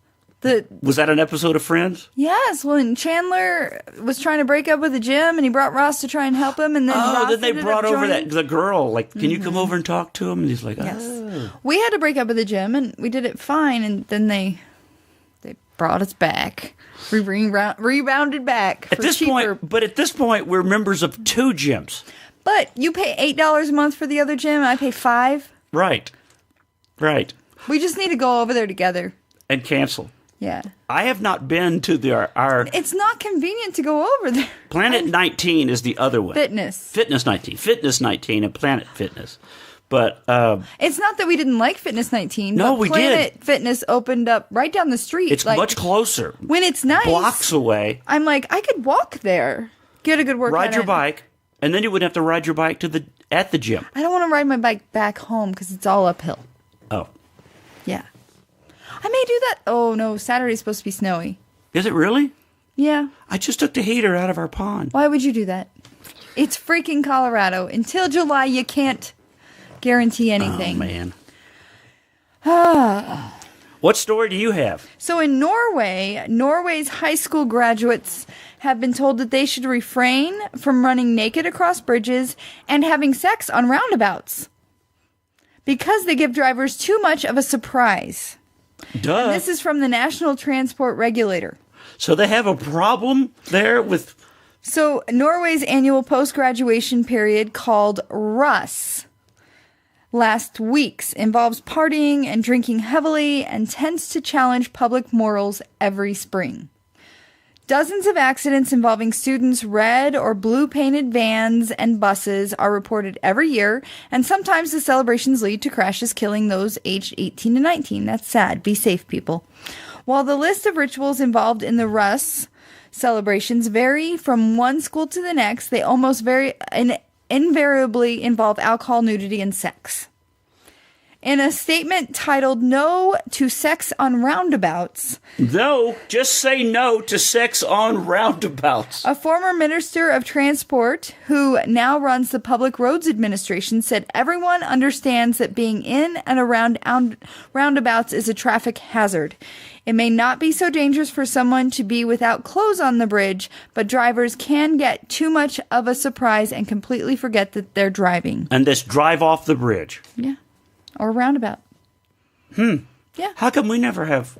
[SPEAKER 2] was that an episode of Friends?
[SPEAKER 1] Yes, when Chandler was trying to break up with the gym and he brought Ross to try and help him, and then Ross
[SPEAKER 2] then they
[SPEAKER 1] ended
[SPEAKER 2] brought
[SPEAKER 1] up
[SPEAKER 2] over
[SPEAKER 1] joining.
[SPEAKER 2] the girl. Like, can you come over and talk to him? And he's like,
[SPEAKER 1] Yes.
[SPEAKER 2] oh.
[SPEAKER 1] We had to break up with the gym, and we did it fine, and then they brought us back. We rebounded back
[SPEAKER 2] At
[SPEAKER 1] for
[SPEAKER 2] this
[SPEAKER 1] cheaper.
[SPEAKER 2] point, at this point, we're members of 2 gyms.
[SPEAKER 1] But you pay $8 a month for the other gym, and I pay $5.
[SPEAKER 2] Right.
[SPEAKER 1] We just need to go over there together.
[SPEAKER 2] And cancel.
[SPEAKER 1] Yeah.
[SPEAKER 2] I have not been to our
[SPEAKER 1] It's not convenient to go over there.
[SPEAKER 2] Planet 19 is the other one.
[SPEAKER 1] Fitness
[SPEAKER 2] 19 and Planet Fitness. But
[SPEAKER 1] It's not that we didn't like Fitness 19.
[SPEAKER 2] No,
[SPEAKER 1] but
[SPEAKER 2] we
[SPEAKER 1] Planet Fitness opened up right down the street.
[SPEAKER 2] it's
[SPEAKER 1] like,
[SPEAKER 2] much closer.
[SPEAKER 1] When it's nice.
[SPEAKER 2] Blocks away.
[SPEAKER 1] I'm like, I could walk there. Get a good workout
[SPEAKER 2] Ride your
[SPEAKER 1] in.
[SPEAKER 2] bike, and then you wouldn't have to ride your bike at the gym.
[SPEAKER 1] I don't want to ride my bike back home because it's all uphill.
[SPEAKER 2] Oh.
[SPEAKER 1] Yeah. I may do that. Oh, no. Saturday's supposed to be snowy.
[SPEAKER 2] Is it really?
[SPEAKER 1] Yeah.
[SPEAKER 2] I just took the heater out of our pond.
[SPEAKER 1] Why would you do that? It's freaking Colorado. Until July, you can't guarantee anything.
[SPEAKER 2] Oh, man. What story do you have?
[SPEAKER 1] So in Norway, Norway's high school graduates have been told that they should refrain from running naked across bridges and having sex on roundabouts because they give drivers too much of a surprise.
[SPEAKER 2] Duh.
[SPEAKER 1] And this is from the National Transport Regulator.
[SPEAKER 2] So they have a problem there with...
[SPEAKER 1] So Norway's annual post-graduation period, called Russ, last week's, involves partying and drinking heavily and tends to challenge public morals every spring. Dozens of accidents involving students' red or blue painted vans and buses are reported every year, and sometimes the celebrations lead to crashes killing those aged 18 to 19. That's sad. Be safe, people. While the list of rituals involved in the Russ celebrations vary from one school to the next, they almost invariably involve alcohol, nudity, and sex. In a statement titled "No to Sex on Roundabouts,"
[SPEAKER 2] No, just say no to sex on roundabouts.
[SPEAKER 1] a former minister of transport who now runs the Public Roads Administration said everyone understands that being in and around roundabouts is a traffic hazard. It may not be so dangerous for someone to be without clothes on the bridge, but drivers can get too much of a surprise and completely forget that they're driving.
[SPEAKER 2] And just drive off the bridge.
[SPEAKER 1] Yeah. Or roundabout. Yeah.
[SPEAKER 2] How come we never have,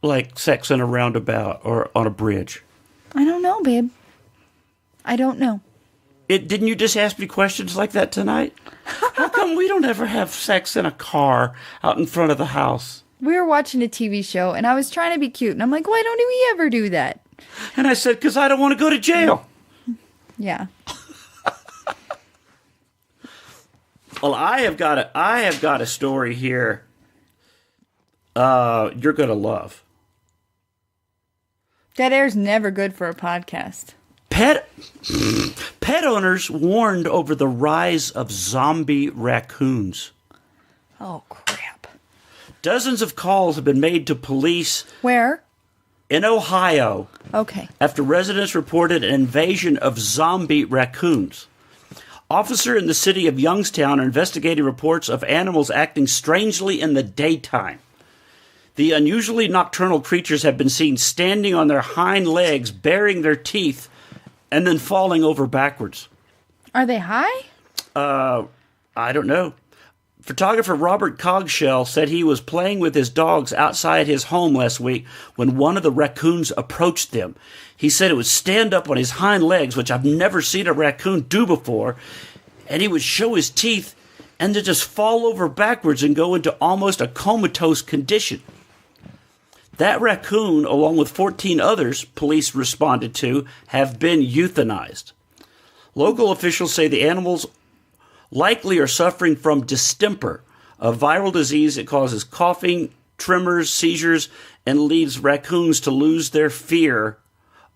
[SPEAKER 2] like, sex in a roundabout or on a bridge?
[SPEAKER 1] I don't know, babe. I don't know.
[SPEAKER 2] Didn't you just ask me questions like that tonight? How come we don't ever have sex in a car out in front of the house?
[SPEAKER 1] We were watching a TV show, and I was trying to be cute, and I'm like, why don't we ever do that?
[SPEAKER 2] And I said, because I don't want to go to jail.
[SPEAKER 1] Yeah.
[SPEAKER 2] Well, I have got a story here. You're gonna love.
[SPEAKER 1] Dead air's never good for a podcast.
[SPEAKER 2] Pet owners warned over the rise of zombie raccoons.
[SPEAKER 1] Oh, crap.
[SPEAKER 2] Dozens of calls have been made to police
[SPEAKER 1] Where?
[SPEAKER 2] in Ohio
[SPEAKER 1] Okay.
[SPEAKER 2] after residents reported an invasion of zombie raccoons. Officers in the city of Youngstown are investigating reports of animals acting strangely in the daytime. The unusually nocturnal creatures have been seen standing on their hind legs, baring their teeth, and then falling over backwards.
[SPEAKER 1] Are they high?
[SPEAKER 2] I don't know. Photographer Robert Cogshell said he was playing with his dogs outside his home last week when one of the raccoons approached them. He said it would stand up on his hind legs, which I've never seen a raccoon do before, and he would show his teeth and then just fall over backwards and go into almost a comatose condition. That raccoon, along with 14 others police responded to, have been euthanized. Local officials say the animals likely are suffering from distemper, a viral disease that causes coughing, tremors, seizures, and leads raccoons to lose their fear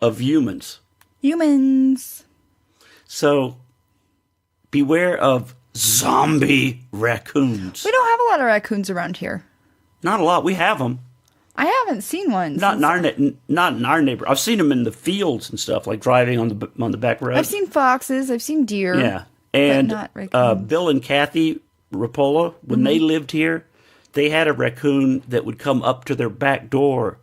[SPEAKER 2] of humans.
[SPEAKER 1] Humans.
[SPEAKER 2] So, beware of zombie raccoons.
[SPEAKER 1] We don't have a lot of raccoons around here.
[SPEAKER 2] Not a lot. We have them.
[SPEAKER 1] I haven't seen one.
[SPEAKER 2] Not in our neighborhood. I've seen them in the fields and stuff, like driving on the back road.
[SPEAKER 1] I've seen foxes. I've seen deer.
[SPEAKER 2] Yeah. And
[SPEAKER 1] not raccoons.
[SPEAKER 2] Bill and Kathy Rapola, when they lived here, they had a raccoon that would come up to their back door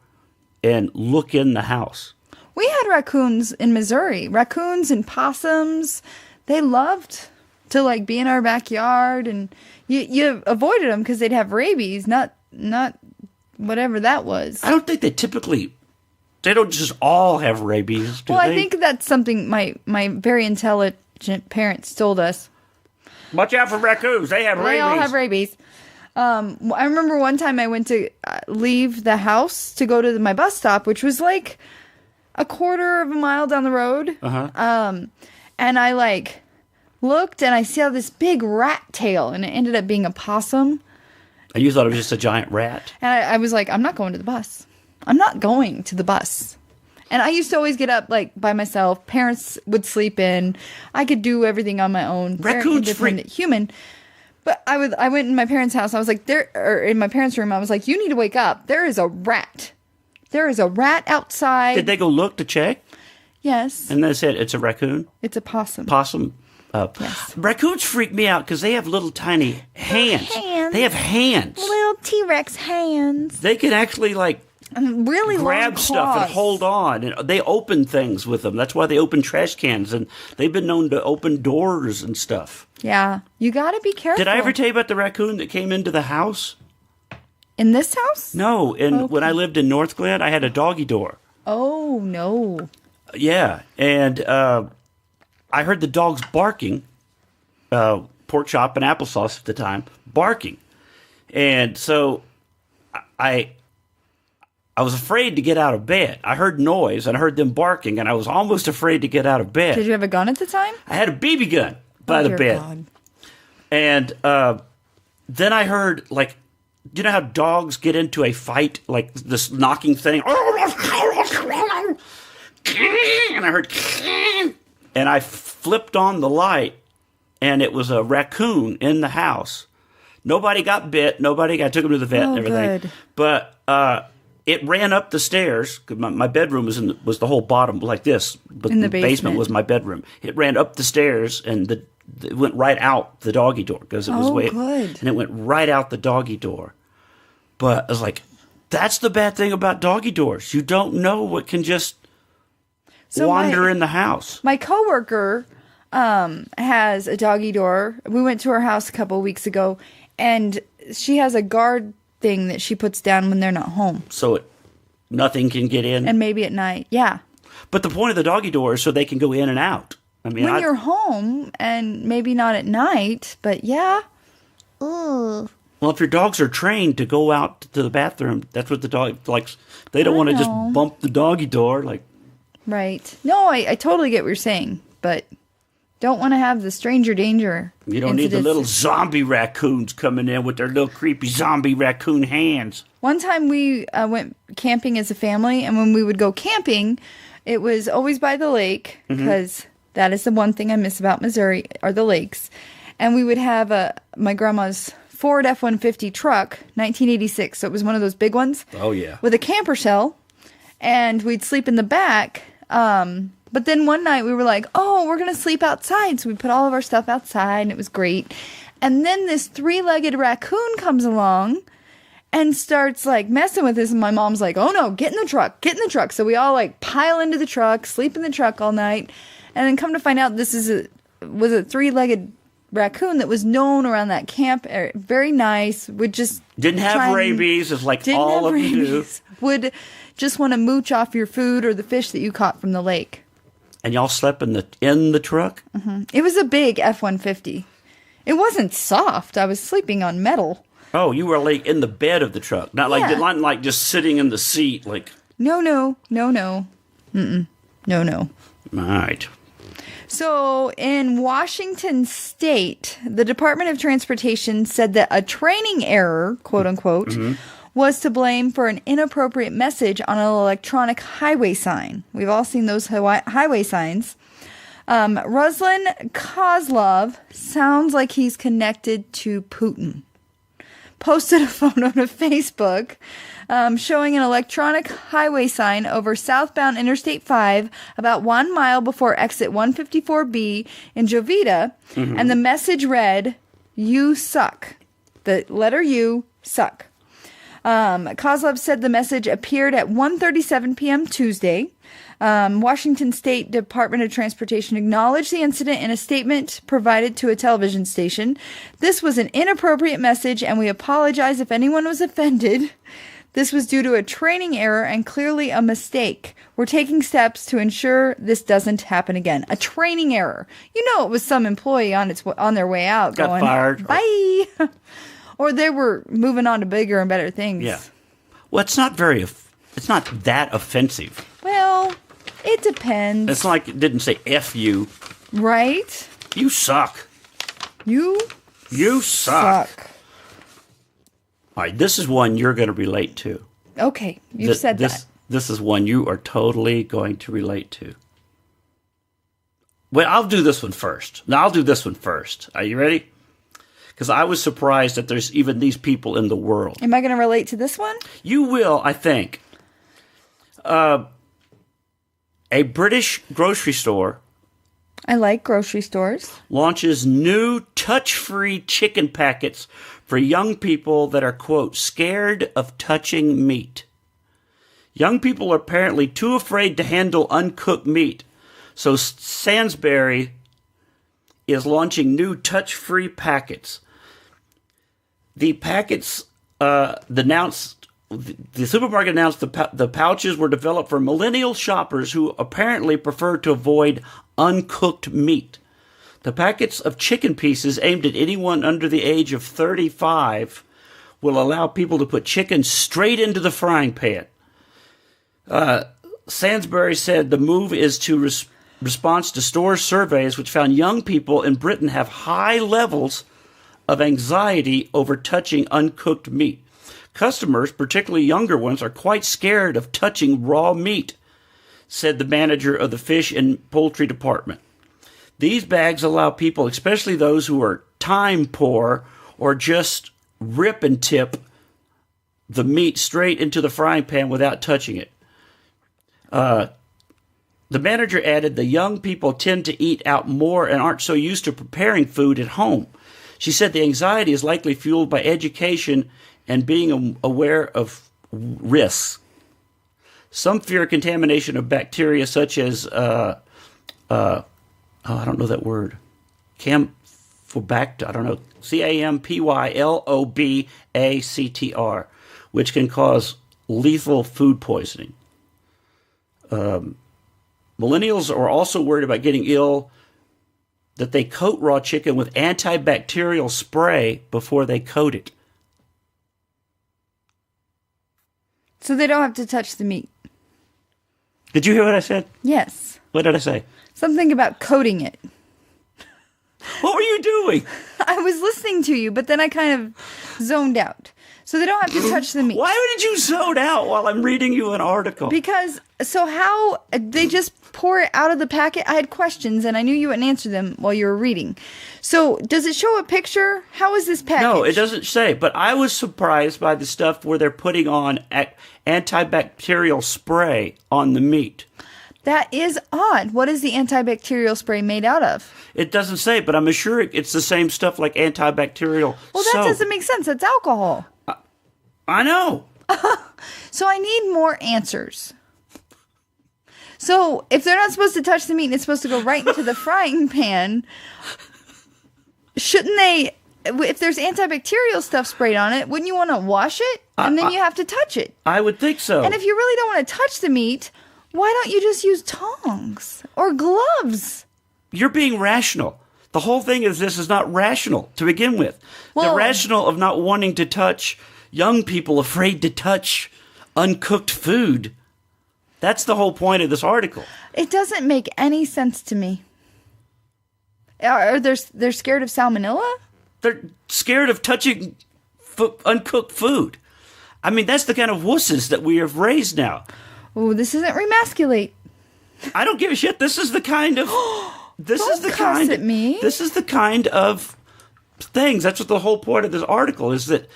[SPEAKER 2] and look in the house.
[SPEAKER 1] We had raccoons in Missouri. Raccoons and possums. They loved to like be in our backyard, and you avoided them because they'd have rabies, not whatever that was.
[SPEAKER 2] I don't think they don't just all have rabies, do
[SPEAKER 1] Well,
[SPEAKER 2] they?
[SPEAKER 1] I think that's something my very intelligent parents told us.
[SPEAKER 2] Watch out for raccoons. They have rabies.
[SPEAKER 1] They all have rabies. I remember one time I went to leave the house to go to my bus stop, which was like a quarter of a mile down the road. And I like looked and I saw this big rat tail, and it ended up being a possum.
[SPEAKER 2] And you thought it was just a giant rat.
[SPEAKER 1] And I was like, I'm not going to the bus. I'm not going to the bus. And I used to always get up like by myself. Parents would sleep in. I could do everything on my own. Very
[SPEAKER 2] Raccoons
[SPEAKER 1] independent human. But I went in my parents' house. I was like, in my parents' room. I was like, you need to wake up. There is a rat. There is a rat outside.
[SPEAKER 2] Did they go look to check?
[SPEAKER 1] Yes.
[SPEAKER 2] And they said it's a raccoon?
[SPEAKER 1] It's a possum.
[SPEAKER 2] Possum.
[SPEAKER 1] Yes.
[SPEAKER 2] Raccoons freak me out because they have little tiny hands. They have hands.
[SPEAKER 1] Little T-Rex hands.
[SPEAKER 2] They can actually like
[SPEAKER 1] And really
[SPEAKER 2] grab
[SPEAKER 1] long
[SPEAKER 2] stuff and
[SPEAKER 1] claws.
[SPEAKER 2] hold on. And they open things with them. That's why they open trash cans, and they've been known to open doors and stuff.
[SPEAKER 1] Yeah. You got to be careful.
[SPEAKER 2] Did I ever tell you about the raccoon that came into the house?
[SPEAKER 1] In this house?
[SPEAKER 2] No. When I lived in North Glen, I had a doggy door.
[SPEAKER 1] Oh, no.
[SPEAKER 2] Yeah, and I heard the dogs barking, pork chop and applesauce at the time, barking. And so I was afraid to get out of bed. I heard noise, and I heard them barking, and I was almost afraid to get out of bed.
[SPEAKER 1] Did you have a gun at the time?
[SPEAKER 2] I had a BB gun by the
[SPEAKER 1] dear
[SPEAKER 2] bed.
[SPEAKER 1] God.
[SPEAKER 2] And then I heard, like, you know how dogs get into a fight, like this knocking thing? And I heard, and I flipped on the light, and it was a raccoon in the house. Nobody got bit. I took them to the vet and everything.
[SPEAKER 1] Good.
[SPEAKER 2] But it ran up the stairs. 'Cause my bedroom was the whole bottom like this. But
[SPEAKER 1] In the
[SPEAKER 2] basement
[SPEAKER 1] basement.
[SPEAKER 2] was my bedroom. It ran up the stairs and it went right out the doggy door because it was
[SPEAKER 1] good.
[SPEAKER 2] and it went right out the doggy door. But I was like, that's the bad thing about doggy doors. You don't know what can just wander in the house.
[SPEAKER 1] My coworker has a doggy door. We went to her house a couple of weeks ago, and she has a guard thing that she puts down when they're not home.
[SPEAKER 2] So nothing can get in?
[SPEAKER 1] And maybe at night, yeah.
[SPEAKER 2] But the point of the doggy door is so they can go in and out. I mean,
[SPEAKER 1] when you're home, and maybe not at night, but yeah. Ugh.
[SPEAKER 2] Well, if your dogs are trained to go out to the bathroom, that's what the dog likes. They don't want to just bump the doggy door.
[SPEAKER 1] Right. No, I totally get what you're saying, but don't want to have the stranger danger.
[SPEAKER 2] You don't need the little zombie raccoons coming in with their little creepy zombie raccoon hands.
[SPEAKER 1] One time we went camping as a family, and when we would go camping, it was always by the lake, because that is the one thing I miss about Missouri, are the lakes. And we would have my grandma's Ford F-150 truck, 1986. So it was one of those big ones.
[SPEAKER 2] Oh, yeah.
[SPEAKER 1] With a camper shell. And we'd sleep in the back. But then one night we were like, oh, we're going to sleep outside. So we put all of our stuff outside, and it was great. And then this 3-legged raccoon comes along and starts messing with us. And my mom's like, oh no, get in the truck, get in the truck. So we all pile into the truck, sleep in the truck all night. And then come to find out this was a 3-legged raccoon that was known around that camp area. Very nice. Would just
[SPEAKER 2] didn't have rabies. It's like all of them do.
[SPEAKER 1] Would just want to mooch off your food or the fish that you caught from the lake.
[SPEAKER 2] And y'all slept in the truck?
[SPEAKER 1] Mm-hmm. It was a big F-150. It wasn't soft. I was sleeping on metal.
[SPEAKER 2] Oh, you were in the bed of the truck, not like just sitting in the seat,
[SPEAKER 1] No. Mm-mm. No.
[SPEAKER 2] All right.
[SPEAKER 1] So, in Washington State, the Department of Transportation said that a training error, quote unquote, was to blame for an inappropriate message on an electronic highway sign. We've all seen those highway signs. Ruslan Kozlov sounds like he's connected to Putin. Posted a photo to Facebook showing an electronic highway sign over southbound Interstate 5 about 1 mile before exit 154B in Jovita, and the message read, "You suck." The letter U, suck. Kozlov said the message appeared at 1:37 p.m. Tuesday. Washington State Department of Transportation acknowledged the incident in a statement provided to a television station. This was an inappropriate message, and we apologize if anyone was offended. This was due to a training error and clearly a mistake. We're taking steps to ensure this doesn't happen again. A training error. You know, it was some employee on their way out
[SPEAKER 2] got fired.
[SPEAKER 1] Bye. Or they were moving on to bigger and better things.
[SPEAKER 2] Yeah. Well, it's not that offensive.
[SPEAKER 1] Well, it depends.
[SPEAKER 2] It's like it didn't say F you.
[SPEAKER 1] Right?
[SPEAKER 2] You suck.
[SPEAKER 1] You
[SPEAKER 2] suck. All right, this is one you're going to relate to.
[SPEAKER 1] Okay, you've said that.
[SPEAKER 2] This is one you are totally going to relate to. Well, I'll do this one first. Are you ready? Because I was surprised that there's even these people in the world.
[SPEAKER 1] Am I going to relate to this one?
[SPEAKER 2] You will, I think. A British grocery store.
[SPEAKER 1] I like grocery stores.
[SPEAKER 2] Launches new touch-free chicken packets for young people that are, quote, scared of touching meat. Young people are apparently too afraid to handle uncooked meat. So Sainsbury is launching new touch-free packets. The packets, the supermarket announced the pouches were developed for millennial shoppers who apparently prefer to avoid uncooked meat. The packets of chicken pieces aimed at anyone under the age of 35 will allow people to put chicken straight into the frying pan. Sainsbury said the move is to response to store surveys which found young people in Britain have high levels of anxiety over touching uncooked meat. Customers, particularly younger ones, are quite scared of touching raw meat, said the manager of the fish and poultry department. These bags allow people, especially those who are time poor or just rip and tip the meat straight into the frying pan without touching it. The manager added, the young people tend to eat out more and aren't so used to preparing food at home. She said the anxiety is likely fueled by education and being aware of risks. Some fear contamination of bacteria such as, I don't know that word, Campylobacter, I don't know, Campylobacter, which can cause lethal food poisoning. Millennials are also worried about getting ill, that they coat raw chicken with antibacterial spray before they coat it.
[SPEAKER 1] So they don't have to touch the meat.
[SPEAKER 2] Did you hear what I said?
[SPEAKER 1] Yes.
[SPEAKER 2] What did I say?
[SPEAKER 1] Something about coating it.
[SPEAKER 2] What were you doing?
[SPEAKER 1] I was listening to you, but then I kind of zoned out. So they don't have to touch the meat.
[SPEAKER 2] Why did you zone out while I'm reading you an article?
[SPEAKER 1] Because, so how, they just pour it out of the packet? I had questions, and I knew you wouldn't answer them while you were reading. So, does it show a picture? How is this packaged?
[SPEAKER 2] No, it doesn't say, but I was surprised by the stuff where they're putting on antibacterial spray on the meat.
[SPEAKER 1] That is odd. What is the antibacterial spray made out of?
[SPEAKER 2] It doesn't say, but I'm sure it's the same stuff like antibacterial
[SPEAKER 1] Well, that
[SPEAKER 2] soap.
[SPEAKER 1] doesn't make sense. That's alcohol.
[SPEAKER 2] I know.
[SPEAKER 1] So I need more answers. So if they're not supposed to touch the meat and it's supposed to go right into the frying pan, shouldn't they, if there's antibacterial stuff sprayed on it, wouldn't you want to wash it? And then you have to touch it.
[SPEAKER 2] I would think so.
[SPEAKER 1] And if you really don't want to touch the meat, why don't you just use tongs or gloves?
[SPEAKER 2] You're being rational. The whole thing is this is not rational to begin with.
[SPEAKER 1] Well,
[SPEAKER 2] the rational of not wanting to touch young people afraid to touch uncooked food. That's the whole point of this article.
[SPEAKER 1] It doesn't make any sense to me. They're scared of salmonella?
[SPEAKER 2] They're scared of touching uncooked food. I mean, that's the kind of wusses that we have raised now.
[SPEAKER 1] Oh, this isn't remasculate.
[SPEAKER 2] I don't give a shit. This is the kind of this
[SPEAKER 1] Don't
[SPEAKER 2] is the
[SPEAKER 1] cuss
[SPEAKER 2] kind
[SPEAKER 1] at me.
[SPEAKER 2] This is the kind of things. That's what the whole point of this article is, that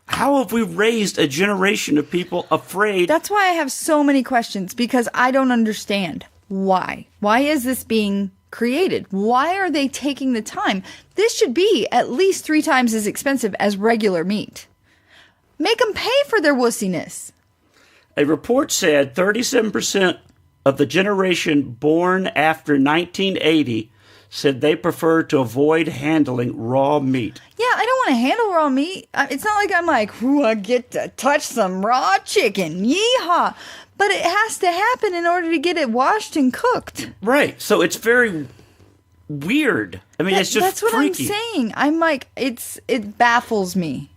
[SPEAKER 2] how have we raised a generation of people afraid?
[SPEAKER 1] That's why I have so many questions, because I don't understand why. Why is this being created? Why are they taking the time? This should be at least 3 times as expensive as regular meat. Make them pay for their wussiness.
[SPEAKER 2] A report said 37% of the generation born after 1980 said they prefer to avoid handling raw meat.
[SPEAKER 1] Yeah, I don't want to handle raw meat. It's not like I'm like, ooh, I get to touch some raw chicken. Yeehaw. But it has to happen in order to get it washed and cooked.
[SPEAKER 2] Right. So it's very weird. I mean, it's just
[SPEAKER 1] That's what
[SPEAKER 2] freaky.
[SPEAKER 1] I'm saying. I'm like, it baffles me.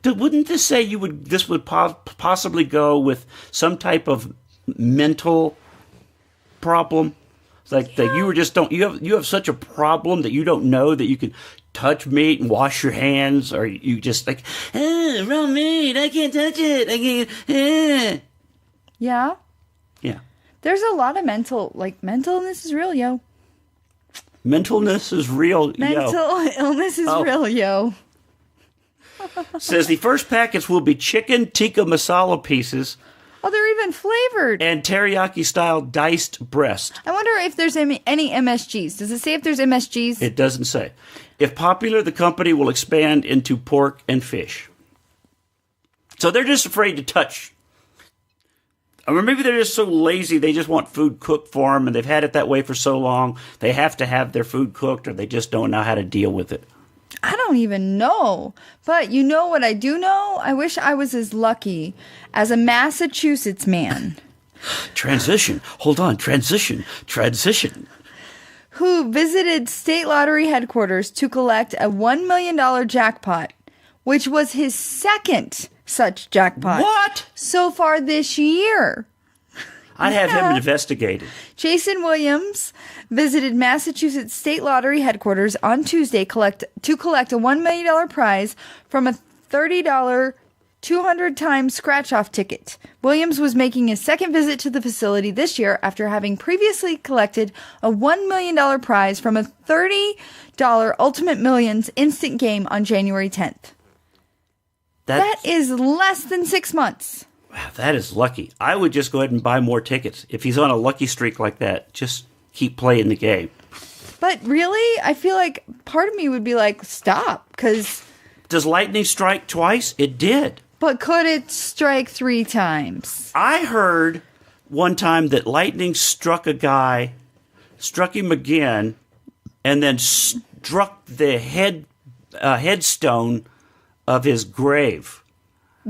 [SPEAKER 2] Wouldn't this say this would possibly go with some type of mental problem? It's like that you have such a problem that you don't know that you can touch meat and wash your hands, or you just like, raw meat, I can't touch it, I can't.
[SPEAKER 1] Yeah.
[SPEAKER 2] Yeah.
[SPEAKER 1] There's a lot of mentalness is real, yo.
[SPEAKER 2] Mentalness is real,
[SPEAKER 1] Mental illness is real, yo.
[SPEAKER 2] Says the first packets will be chicken tikka masala pieces.
[SPEAKER 1] Oh, they're even flavored.
[SPEAKER 2] And teriyaki-style diced breast.
[SPEAKER 1] I wonder if there's any MSGs. Does it say if there's MSGs?
[SPEAKER 2] It doesn't say. If popular, the company will expand into pork and fish. So they're just afraid to touch. Or maybe they're just so lazy they just want food cooked for them, and they've had it that way for so long, they have to have their food cooked, or they just don't know how to deal with it.
[SPEAKER 1] I don't even know. But you know what I do know? I wish I was as lucky as a Massachusetts man.
[SPEAKER 2] Transition. Hold on. Transition.
[SPEAKER 1] Who visited state lottery headquarters to collect a $1 million jackpot, which was his second such jackpot.
[SPEAKER 2] What?
[SPEAKER 1] So far this year.
[SPEAKER 2] I'd have him investigated.
[SPEAKER 1] Jason Williams visited Massachusetts State Lottery headquarters on Tuesday to collect a $1 million prize from a $30 200 times scratch-off ticket. Williams was making his second visit to the facility this year after having previously collected a $1 million prize from a $30 Ultimate Millions instant game on January 10th. That is less than 6 months.
[SPEAKER 2] Wow, that is lucky. I would just go ahead and buy more tickets. If he's on a lucky streak like that, just keep playing the game.
[SPEAKER 1] But really, I feel like part of me would be like, stop, because...
[SPEAKER 2] Does lightning strike twice? It did.
[SPEAKER 1] But could it strike 3 times?
[SPEAKER 2] I heard one time that lightning struck a guy, struck him again, and then struck the headstone of his grave.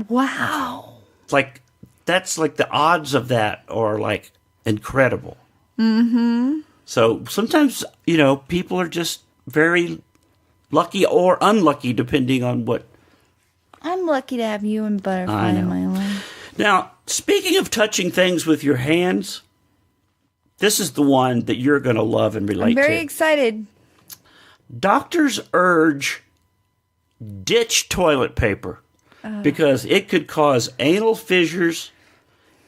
[SPEAKER 1] Wow.
[SPEAKER 2] Like, that's like the odds of that are like incredible.
[SPEAKER 1] Mm-hmm.
[SPEAKER 2] So sometimes, people are just very lucky or unlucky depending on what.
[SPEAKER 1] I'm lucky to have you and Butterfly in my life.
[SPEAKER 2] Now, speaking of touching things with your hands, this is the one that you're going to love and relate to.
[SPEAKER 1] I'm very excited.
[SPEAKER 2] Doctors urge ditch toilet paper because it could cause anal fissures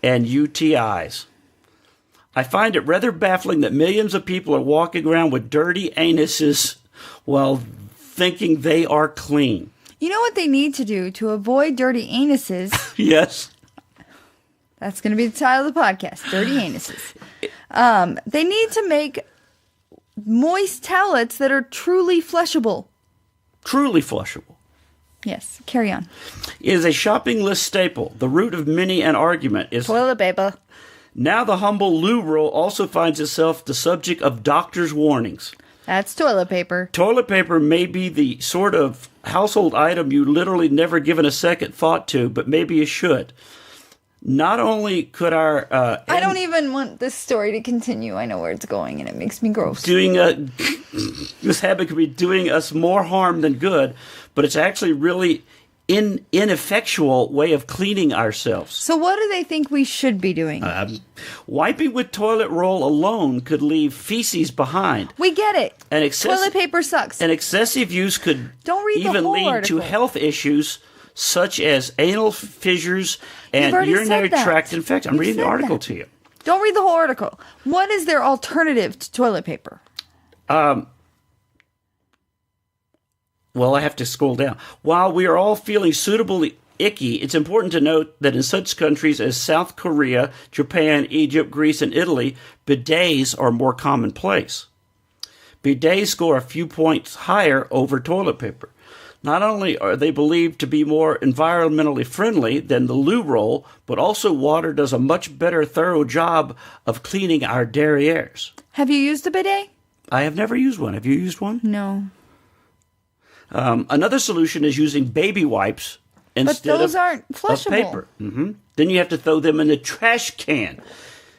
[SPEAKER 2] and UTIs. I find it rather baffling that millions of people are walking around with dirty anuses while thinking they are clean.
[SPEAKER 1] You know what they need to do to avoid dirty anuses?
[SPEAKER 2] Yes.
[SPEAKER 1] That's going to be the title of the podcast, Dirty Anuses. They need to make moist towelettes that are truly flushable.
[SPEAKER 2] Truly flushable.
[SPEAKER 1] Yes, carry on.
[SPEAKER 2] It is a shopping list staple. The root of many an argument is...
[SPEAKER 1] Toilet paper.
[SPEAKER 2] Now the humble loo roll also finds itself the subject of doctors' warnings.
[SPEAKER 1] That's toilet paper.
[SPEAKER 2] Toilet paper may be the sort of household item you literally never given a second thought to, but maybe you should. Not only could our...
[SPEAKER 1] I don't even want this story to continue. I know where it's going, and it makes me gross.
[SPEAKER 2] This habit could be doing us more harm than good, but it's actually really ineffectual way of cleaning ourselves.
[SPEAKER 1] So what do they think we should be doing?
[SPEAKER 2] Wiping with toilet roll alone could leave feces behind.
[SPEAKER 1] We get it. Toilet paper sucks.
[SPEAKER 2] And excessive use could
[SPEAKER 1] Don't read the
[SPEAKER 2] even
[SPEAKER 1] whole
[SPEAKER 2] lead
[SPEAKER 1] article.
[SPEAKER 2] to health issues such as anal fissures and
[SPEAKER 1] already
[SPEAKER 2] urinary
[SPEAKER 1] said that.
[SPEAKER 2] tract infection. I'm
[SPEAKER 1] You've
[SPEAKER 2] reading the
[SPEAKER 1] said
[SPEAKER 2] article
[SPEAKER 1] that.
[SPEAKER 2] to you.
[SPEAKER 1] Don't read the whole article. What is their alternative to toilet paper?
[SPEAKER 2] Well, I have to scroll down. While we are all feeling suitably icky, it's important to note that in such countries as South Korea, Japan, Egypt, Greece, and Italy, bidets are more commonplace. Bidets score a few points higher over toilet paper. Not only are they believed to be more environmentally friendly than the loo roll, but also water does a much better thorough job of cleaning our derrieres.
[SPEAKER 1] Have you used a bidet?
[SPEAKER 2] I have never used one. Have you used one?
[SPEAKER 1] No.
[SPEAKER 2] Another solution is using baby wipes instead
[SPEAKER 1] But those
[SPEAKER 2] of,
[SPEAKER 1] aren't
[SPEAKER 2] of
[SPEAKER 1] flushable.
[SPEAKER 2] paper. Then you have to throw them in the trash can.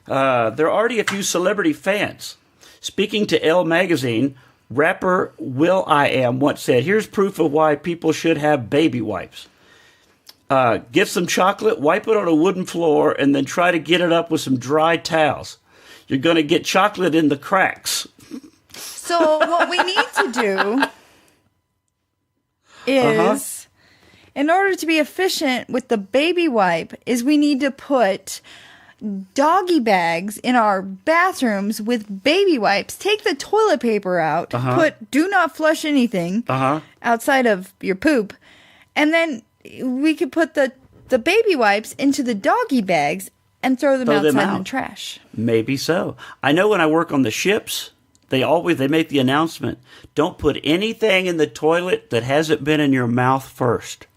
[SPEAKER 2] There are already a few celebrity fans. Speaking to Elle magazine, rapper will.i.am once said, "Here's proof of why people should have baby wipes. Get some chocolate, wipe it on a wooden floor, and then try to get it up with some dry towels. You're going to get chocolate in the cracks."
[SPEAKER 1] So what we need to do is, in order to be efficient with the baby wipe, is we need to put doggy bags in our bathrooms with baby wipes. Take the toilet paper out. Put do not flush anything outside of your poop. And then we could put the baby wipes into the doggy bags and throw them outside in the trash.
[SPEAKER 2] Maybe so. I know when I work on the ships, they make the announcement, don't put anything in the toilet that hasn't been in your mouth first.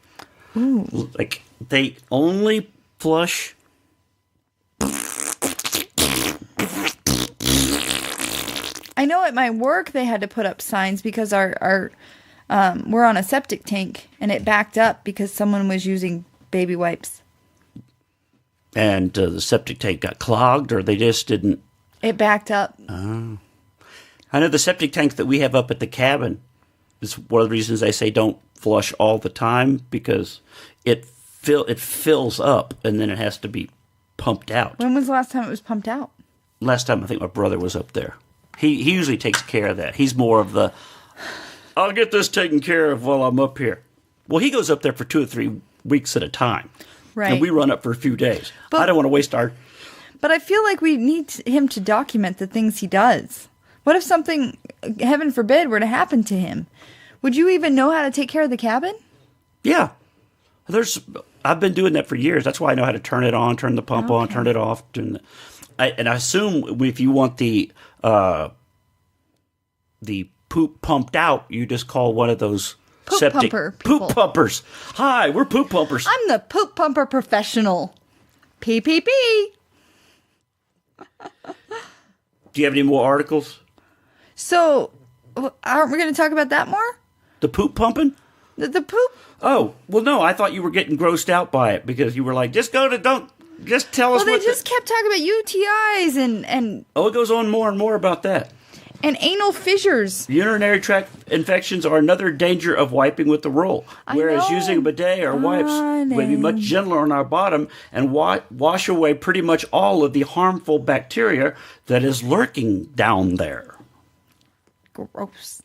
[SPEAKER 1] Ooh.
[SPEAKER 2] Like, they only flush.
[SPEAKER 1] I know at my work they had to put up signs because we're on a septic tank and it backed up because someone was using baby wipes.
[SPEAKER 2] And the septic tank got clogged, or they just didn't.
[SPEAKER 1] It backed up.
[SPEAKER 2] Oh. I know the septic tank that we have up at the cabin is one of the reasons they say don't flush all the time, because it fills up and then it has to be pumped out.
[SPEAKER 1] When was the last time it was pumped out?
[SPEAKER 2] Last time I think my brother was up there. He usually takes care of that. He's more of the, I'll get this taken care of while I'm up here. Well, he goes up there for 2 or 3 weeks at a time.
[SPEAKER 1] Right.
[SPEAKER 2] And we run up for a few days. I don't want to waste our...
[SPEAKER 1] But I feel like we need him to document the things he does. What if something, heaven forbid, were to happen to him? Would you even know how to take care of the cabin?
[SPEAKER 2] Yeah. I've been doing that for years. That's why I know how to turn it on, turn the pump on, turn it off. And I assume if you want the poop pumped out, you just call one of those septic poop pumpers. Hi, we're poop pumpers.
[SPEAKER 1] I'm the poop pumper professional. PPP.
[SPEAKER 2] Do you have any more articles?
[SPEAKER 1] So, aren't we going to talk about that more?
[SPEAKER 2] The poop pumping?
[SPEAKER 1] The poop?
[SPEAKER 2] Oh, well, no, I thought you were getting grossed out by it because you were like, just tell us
[SPEAKER 1] Well, they just kept talking about UTIs and...
[SPEAKER 2] Oh, it goes on more and more about that.
[SPEAKER 1] And anal fissures.
[SPEAKER 2] Urinary tract infections are another danger of wiping with the roll. Whereas using a bidet or wipes would be much gentler on our bottom and wash away pretty much all of the harmful bacteria that is lurking down there.
[SPEAKER 1] Gross.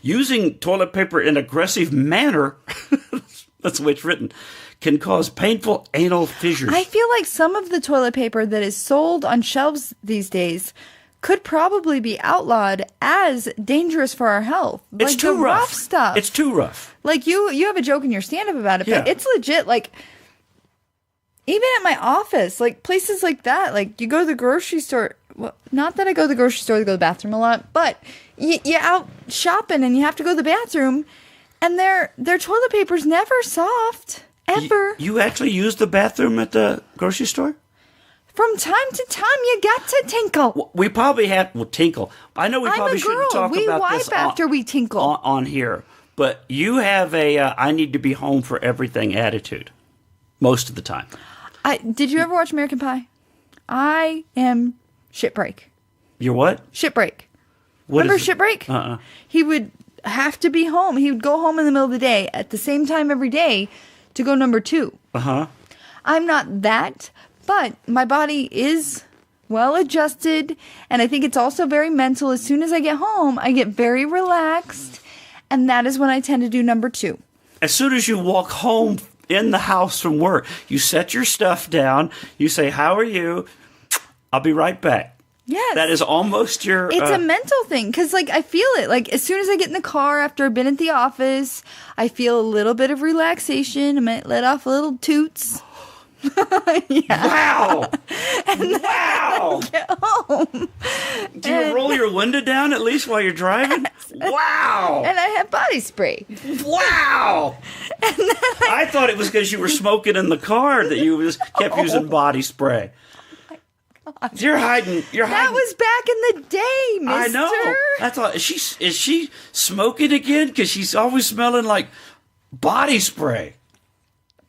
[SPEAKER 2] Using toilet paper in an aggressive manner, that's the way it's written, can cause painful anal fissures.
[SPEAKER 1] I feel like some of the toilet paper that is sold on shelves these days could probably be outlawed as dangerous for our health.
[SPEAKER 2] It's
[SPEAKER 1] like
[SPEAKER 2] too
[SPEAKER 1] the rough stuff.
[SPEAKER 2] It's too rough.
[SPEAKER 1] Like you have a joke in your stand-up about it, but it's legit. Like even at my office, like places like that, like you go to the grocery store. Well, not that I go to the grocery store to go to the bathroom a lot, but you're out shopping and you have to go to the bathroom, and their toilet paper's never soft ever.
[SPEAKER 2] You actually use the bathroom at the grocery store?
[SPEAKER 1] From time to time, you got to tinkle.
[SPEAKER 2] We probably have tinkle. I know we probably shouldn't talk about this.
[SPEAKER 1] We wipe after we tinkle
[SPEAKER 2] on here, but you have a I need to be home for everything attitude most of the time.
[SPEAKER 1] Did you ever watch American Pie? I am shitbreak.
[SPEAKER 2] You're what?
[SPEAKER 1] Shitbreak.
[SPEAKER 2] What
[SPEAKER 1] Remember Shitbreak? He would have to be home. He would go home in the middle of the day at the same time every day to go number 2. I'm not that. But my body is well adjusted, and I think it's also very mental. As soon as I get home, I get very relaxed, and that is when I tend to do number 2.
[SPEAKER 2] As soon as you walk home in the house from work, you set your stuff down, you say, how are you? I'll be right back.
[SPEAKER 1] Yes.
[SPEAKER 2] That is almost your...
[SPEAKER 1] It's a mental thing, because like, I feel it. Like, as soon as I get in the car after I've been at the office, I feel a little bit of relaxation. I might let off a little toots.
[SPEAKER 2] Wow!
[SPEAKER 1] And then
[SPEAKER 2] wow!
[SPEAKER 1] I get home.
[SPEAKER 2] Do you roll your window down at least while you're driving? Wow!
[SPEAKER 1] And I have body spray.
[SPEAKER 2] Wow! And then I thought it was because you were smoking in the car that you just kept using body spray. You're hiding.
[SPEAKER 1] That was back in the day, mister.
[SPEAKER 2] I know. I thought, is she smoking again? Because she's always smelling like body spray.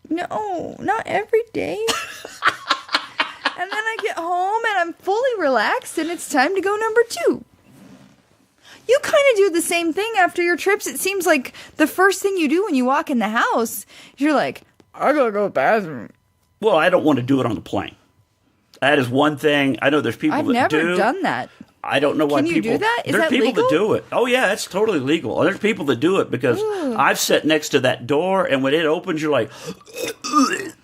[SPEAKER 1] No, not every day. And then I get home and I'm fully relaxed and it's time to go number 2. You kind of do the same thing after your trips. It seems like the first thing you do when you walk in the house, you're like, I gotta go to the bathroom.
[SPEAKER 2] Well, I don't want to do it on the plane. That is one thing. I know there's people that do.
[SPEAKER 1] I've never done that.
[SPEAKER 2] I don't know why people...
[SPEAKER 1] Can you do that? Is that
[SPEAKER 2] legal? There's people that do it. Oh, yeah, it's totally legal. There's people that do it because I've sat next to that door, and when it opens, you're like...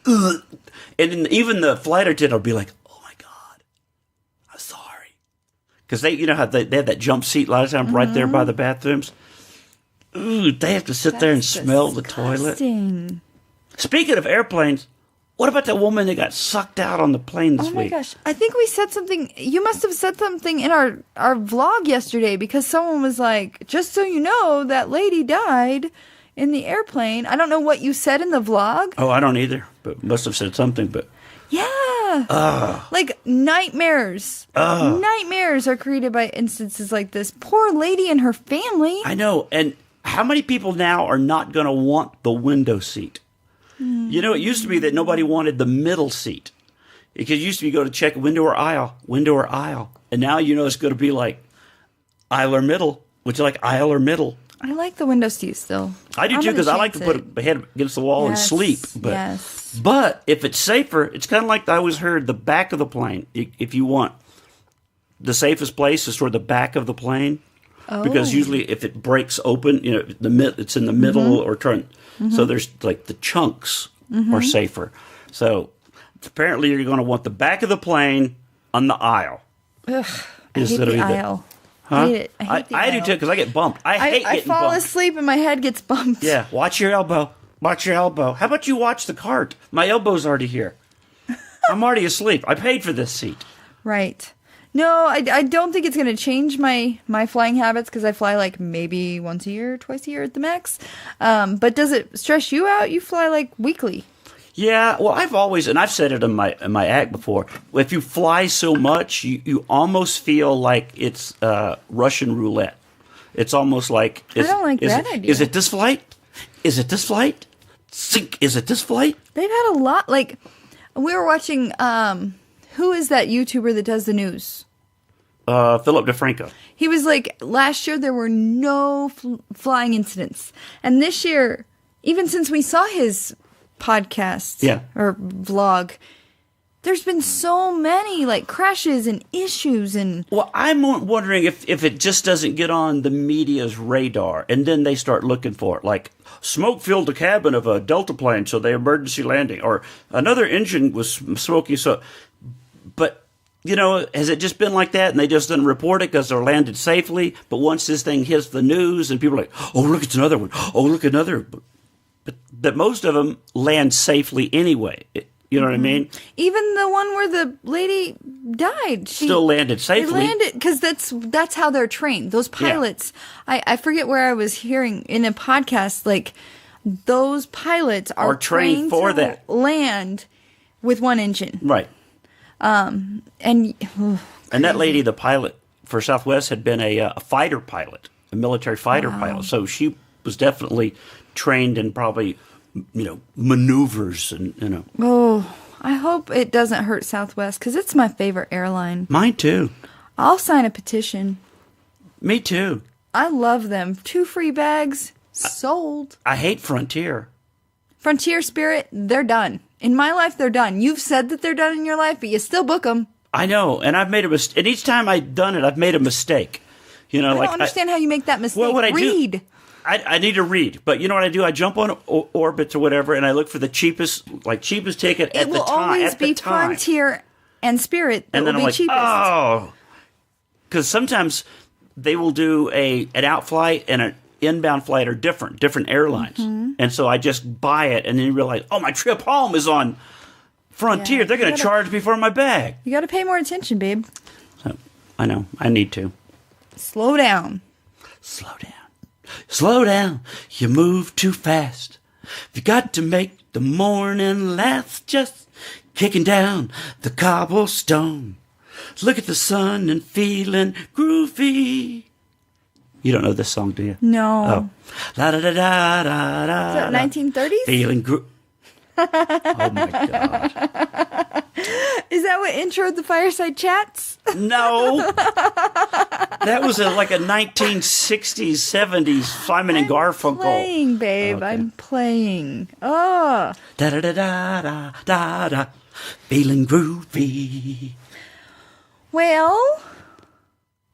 [SPEAKER 2] and then even the flight attendant will be like, oh, my God, I'm sorry. Because they, you know how they have that jump seat a lot of times right there by the bathrooms? Ooh, they have to sit there and smell the toilet. Speaking of airplanes... What about that woman that got sucked out on the plane this week?
[SPEAKER 1] Oh my gosh. I think we said something. You must have said something in our vlog yesterday because someone was like, just so you know, that lady died in the airplane. I don't know what you said in the vlog.
[SPEAKER 2] Oh, I don't either. But must have said something. But
[SPEAKER 1] yeah. Like nightmares. Nightmares are created by instances like this. Poor lady and her family.
[SPEAKER 2] I know. And how many people now are not going to want the window seat? You know, it used to be that nobody wanted the middle seat. Because it used to be go to check window or aisle. And now you know it's going to be like aisle or middle. Would you like aisle or middle?
[SPEAKER 1] I like the window seat still.
[SPEAKER 2] I do too because I like to put a head against the wall and sleep. But if it's safer, it's kind of like I always heard the back of the plane. If you want the safest place is toward the back of the plane. Because usually if it breaks open, you know, it's in the middle or turn. So there's like the chunks are safer. So apparently you're going to want the back of the plane on the aisle.
[SPEAKER 1] Ugh, I hate the aisle.
[SPEAKER 2] Huh?
[SPEAKER 1] I hate it. I hate the
[SPEAKER 2] I
[SPEAKER 1] aisle.
[SPEAKER 2] do too because I get bumped. I hate getting bumped.
[SPEAKER 1] I fall asleep and my head gets bumped.
[SPEAKER 2] Yeah, watch your elbow. Watch your elbow. How about you watch the cart? My elbow's already here. I'm already asleep. I paid for this seat.
[SPEAKER 1] Right. No, I don't think it's going to change my flying habits because I fly like maybe once a year, twice a year at the max. But does it stress you out? You fly like weekly.
[SPEAKER 2] Yeah, well, I've always, and I've said it in my act before, if you fly so much, you almost feel like it's Russian roulette. It's almost like...
[SPEAKER 1] I don't like that idea.
[SPEAKER 2] Is it this flight? Is it this flight? Sink. Is it this flight?
[SPEAKER 1] They've had a lot, like, we were watching, who is that YouTuber that does the news?
[SPEAKER 2] Philip DeFranco.
[SPEAKER 1] He was like, last year there were no flying incidents. And this year, even since we saw his podcast or vlog, there's been so many like crashes and issues and...
[SPEAKER 2] Well, I'm wondering if it just doesn't get on the media's radar and then they start looking for it. Like, smoke filled the cabin of a Delta plane, so they emergency landing. Or another engine was smoky, so... But... You know, has it just been like that and they just didn't report it because they're landed safely? But once this thing hits the news and people are like, oh, look, it's another one. Oh, look, another. But most of them land safely anyway. You know what I mean?
[SPEAKER 1] Even the one where the lady died. She
[SPEAKER 2] still landed safely.
[SPEAKER 1] They landed because that's how they're trained. Those pilots, I forget where I was hearing in a podcast, like those pilots are trained for to that. Land with one engine.
[SPEAKER 2] Right.
[SPEAKER 1] And
[SPEAKER 2] that lady, the pilot for Southwest, had been a fighter pilot, a military fighter pilot. So she was definitely trained in probably, maneuvers and.
[SPEAKER 1] Oh, I hope it doesn't hurt Southwest because it's my favorite airline.
[SPEAKER 2] Mine too.
[SPEAKER 1] I'll sign a petition.
[SPEAKER 2] Me too.
[SPEAKER 1] I love them. 2 free bags sold.
[SPEAKER 2] I hate Frontier.
[SPEAKER 1] Frontier, Spirit, they're done. In my life, they're done. You've said that they're done in your life, but you still book them.
[SPEAKER 2] I know, and I've made a mistake. And each time I've done it, I've made a mistake.
[SPEAKER 1] I don't understand how you make that mistake.
[SPEAKER 2] Well, what
[SPEAKER 1] read.
[SPEAKER 2] I need to read. But you know what I do? I jump on Orbitz or whatever, and I look for the cheapest ticket at the time.
[SPEAKER 1] It will always be Frontier and Spirit that
[SPEAKER 2] and then
[SPEAKER 1] will
[SPEAKER 2] I'm
[SPEAKER 1] be
[SPEAKER 2] like,
[SPEAKER 1] cheapest.
[SPEAKER 2] Oh. Because sometimes they will do an out flight and an inbound flight are different airlines. Mm-hmm. And so I just buy it and then you realize, oh, my trip home is on Frontier. Yeah, they're going to charge me for my bag.
[SPEAKER 1] You got to pay more attention, babe.
[SPEAKER 2] So, I know. I need to.
[SPEAKER 1] Slow down.
[SPEAKER 2] Slow down. Slow down. You move too fast. You got to make the morning last, just kicking down the cobblestone. Look at the sun and feeling groovy. You don't know this song, do you?
[SPEAKER 1] No.
[SPEAKER 2] Oh. La da da da da da.
[SPEAKER 1] Is that 1930s?
[SPEAKER 2] Feeling oh my God.
[SPEAKER 1] Is that what introed the Fireside Chats?
[SPEAKER 2] No. That was like a 1960s, 70s Simon and Garfunkel.
[SPEAKER 1] I'm playing, babe. Okay. I'm playing. Oh.
[SPEAKER 2] Da da da da da da da. Feeling groovy.
[SPEAKER 1] Well,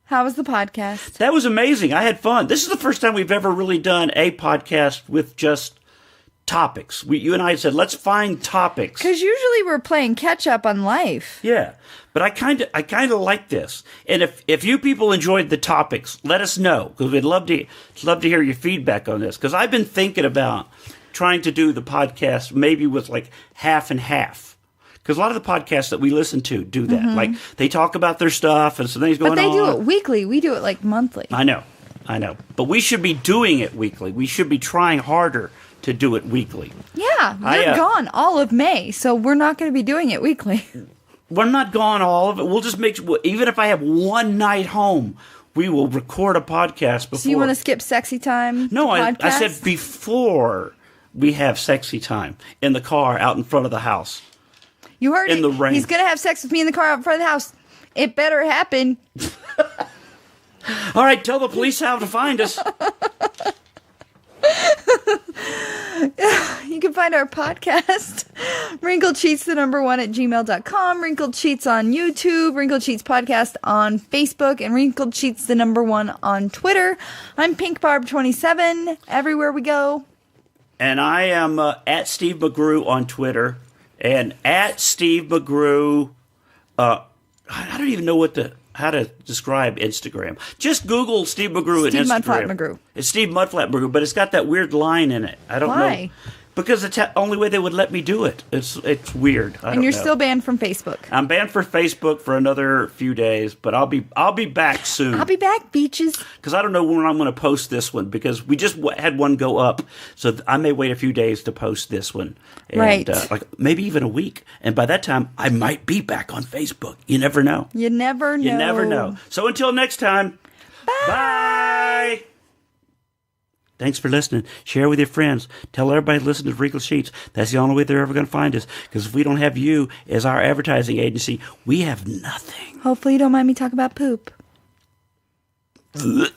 [SPEAKER 1] how was the podcast?
[SPEAKER 2] That was amazing. I had fun. This is the first time we've ever really done a podcast with just topics. You and I said, let's find topics.
[SPEAKER 1] Because usually we're playing catch up on life.
[SPEAKER 2] Yeah. But I kind of like this. And if you people enjoyed the topics, let us know. Because we'd love to hear your feedback on this. Because I've been thinking about trying to do the podcast maybe with like half and half. Because a lot of the podcasts that we listen to do that. Mm-hmm. Like, they talk about their stuff and some things going on.
[SPEAKER 1] But they do it weekly. We do it, like, monthly.
[SPEAKER 2] I know. But we should be doing it weekly. We should be trying harder to do it weekly.
[SPEAKER 1] Yeah. You're gone all of May, so we're not going to be doing it weekly.
[SPEAKER 2] We're not gone all of it. We'll just make... Even if I have one night home, we will record a podcast before...
[SPEAKER 1] So you want to skip sexy time?
[SPEAKER 2] No, I said before we have sexy time in the car out in front of the house.
[SPEAKER 1] You heard
[SPEAKER 2] in
[SPEAKER 1] it.
[SPEAKER 2] The rain.
[SPEAKER 1] He's going to have sex with me in the car out in front of the house. It better happen.
[SPEAKER 2] All right, tell the police how to find us.
[SPEAKER 1] You can find our podcast, Wrinkled Cheats, the number 1 at gmail.com, Wrinkled Cheats on YouTube, Wrinkled Cheats Podcast on Facebook, and Wrinkled Cheats, the number 1 on Twitter. I'm PinkBarb27, everywhere we go.
[SPEAKER 2] And I am at Steve McGrew on Twitter. And at Steve McGrew, I don't even know how to describe Instagram. Just Google Steve McGrew and Instagram.
[SPEAKER 1] Steve Mudflat McGrew.
[SPEAKER 2] It's Steve Mudflat McGrew, but it's got that weird line in it. I don't know.
[SPEAKER 1] Why?
[SPEAKER 2] Because it's the only way they would let me do it. It's weird.
[SPEAKER 1] And you're still banned from Facebook.
[SPEAKER 2] I'm banned for Facebook for another few days, but I'll be back soon.
[SPEAKER 1] I'll be back, beaches.
[SPEAKER 2] Because I don't know when I'm going to post this one, because we just had one go up, so I may wait a few days to post this one. And,
[SPEAKER 1] right.
[SPEAKER 2] Like maybe even a week. And by that time, I might be back on Facebook. You never know.
[SPEAKER 1] You never know.
[SPEAKER 2] You never know. So until next time, bye. Thanks for listening. Share with your friends. Tell everybody to listen to Wrinkled Sheets. That's the only way they're ever going to find us. Because if we don't have you as our advertising agency, we have nothing.
[SPEAKER 1] Hopefully you don't mind me talking about poop.
[SPEAKER 2] Ugh.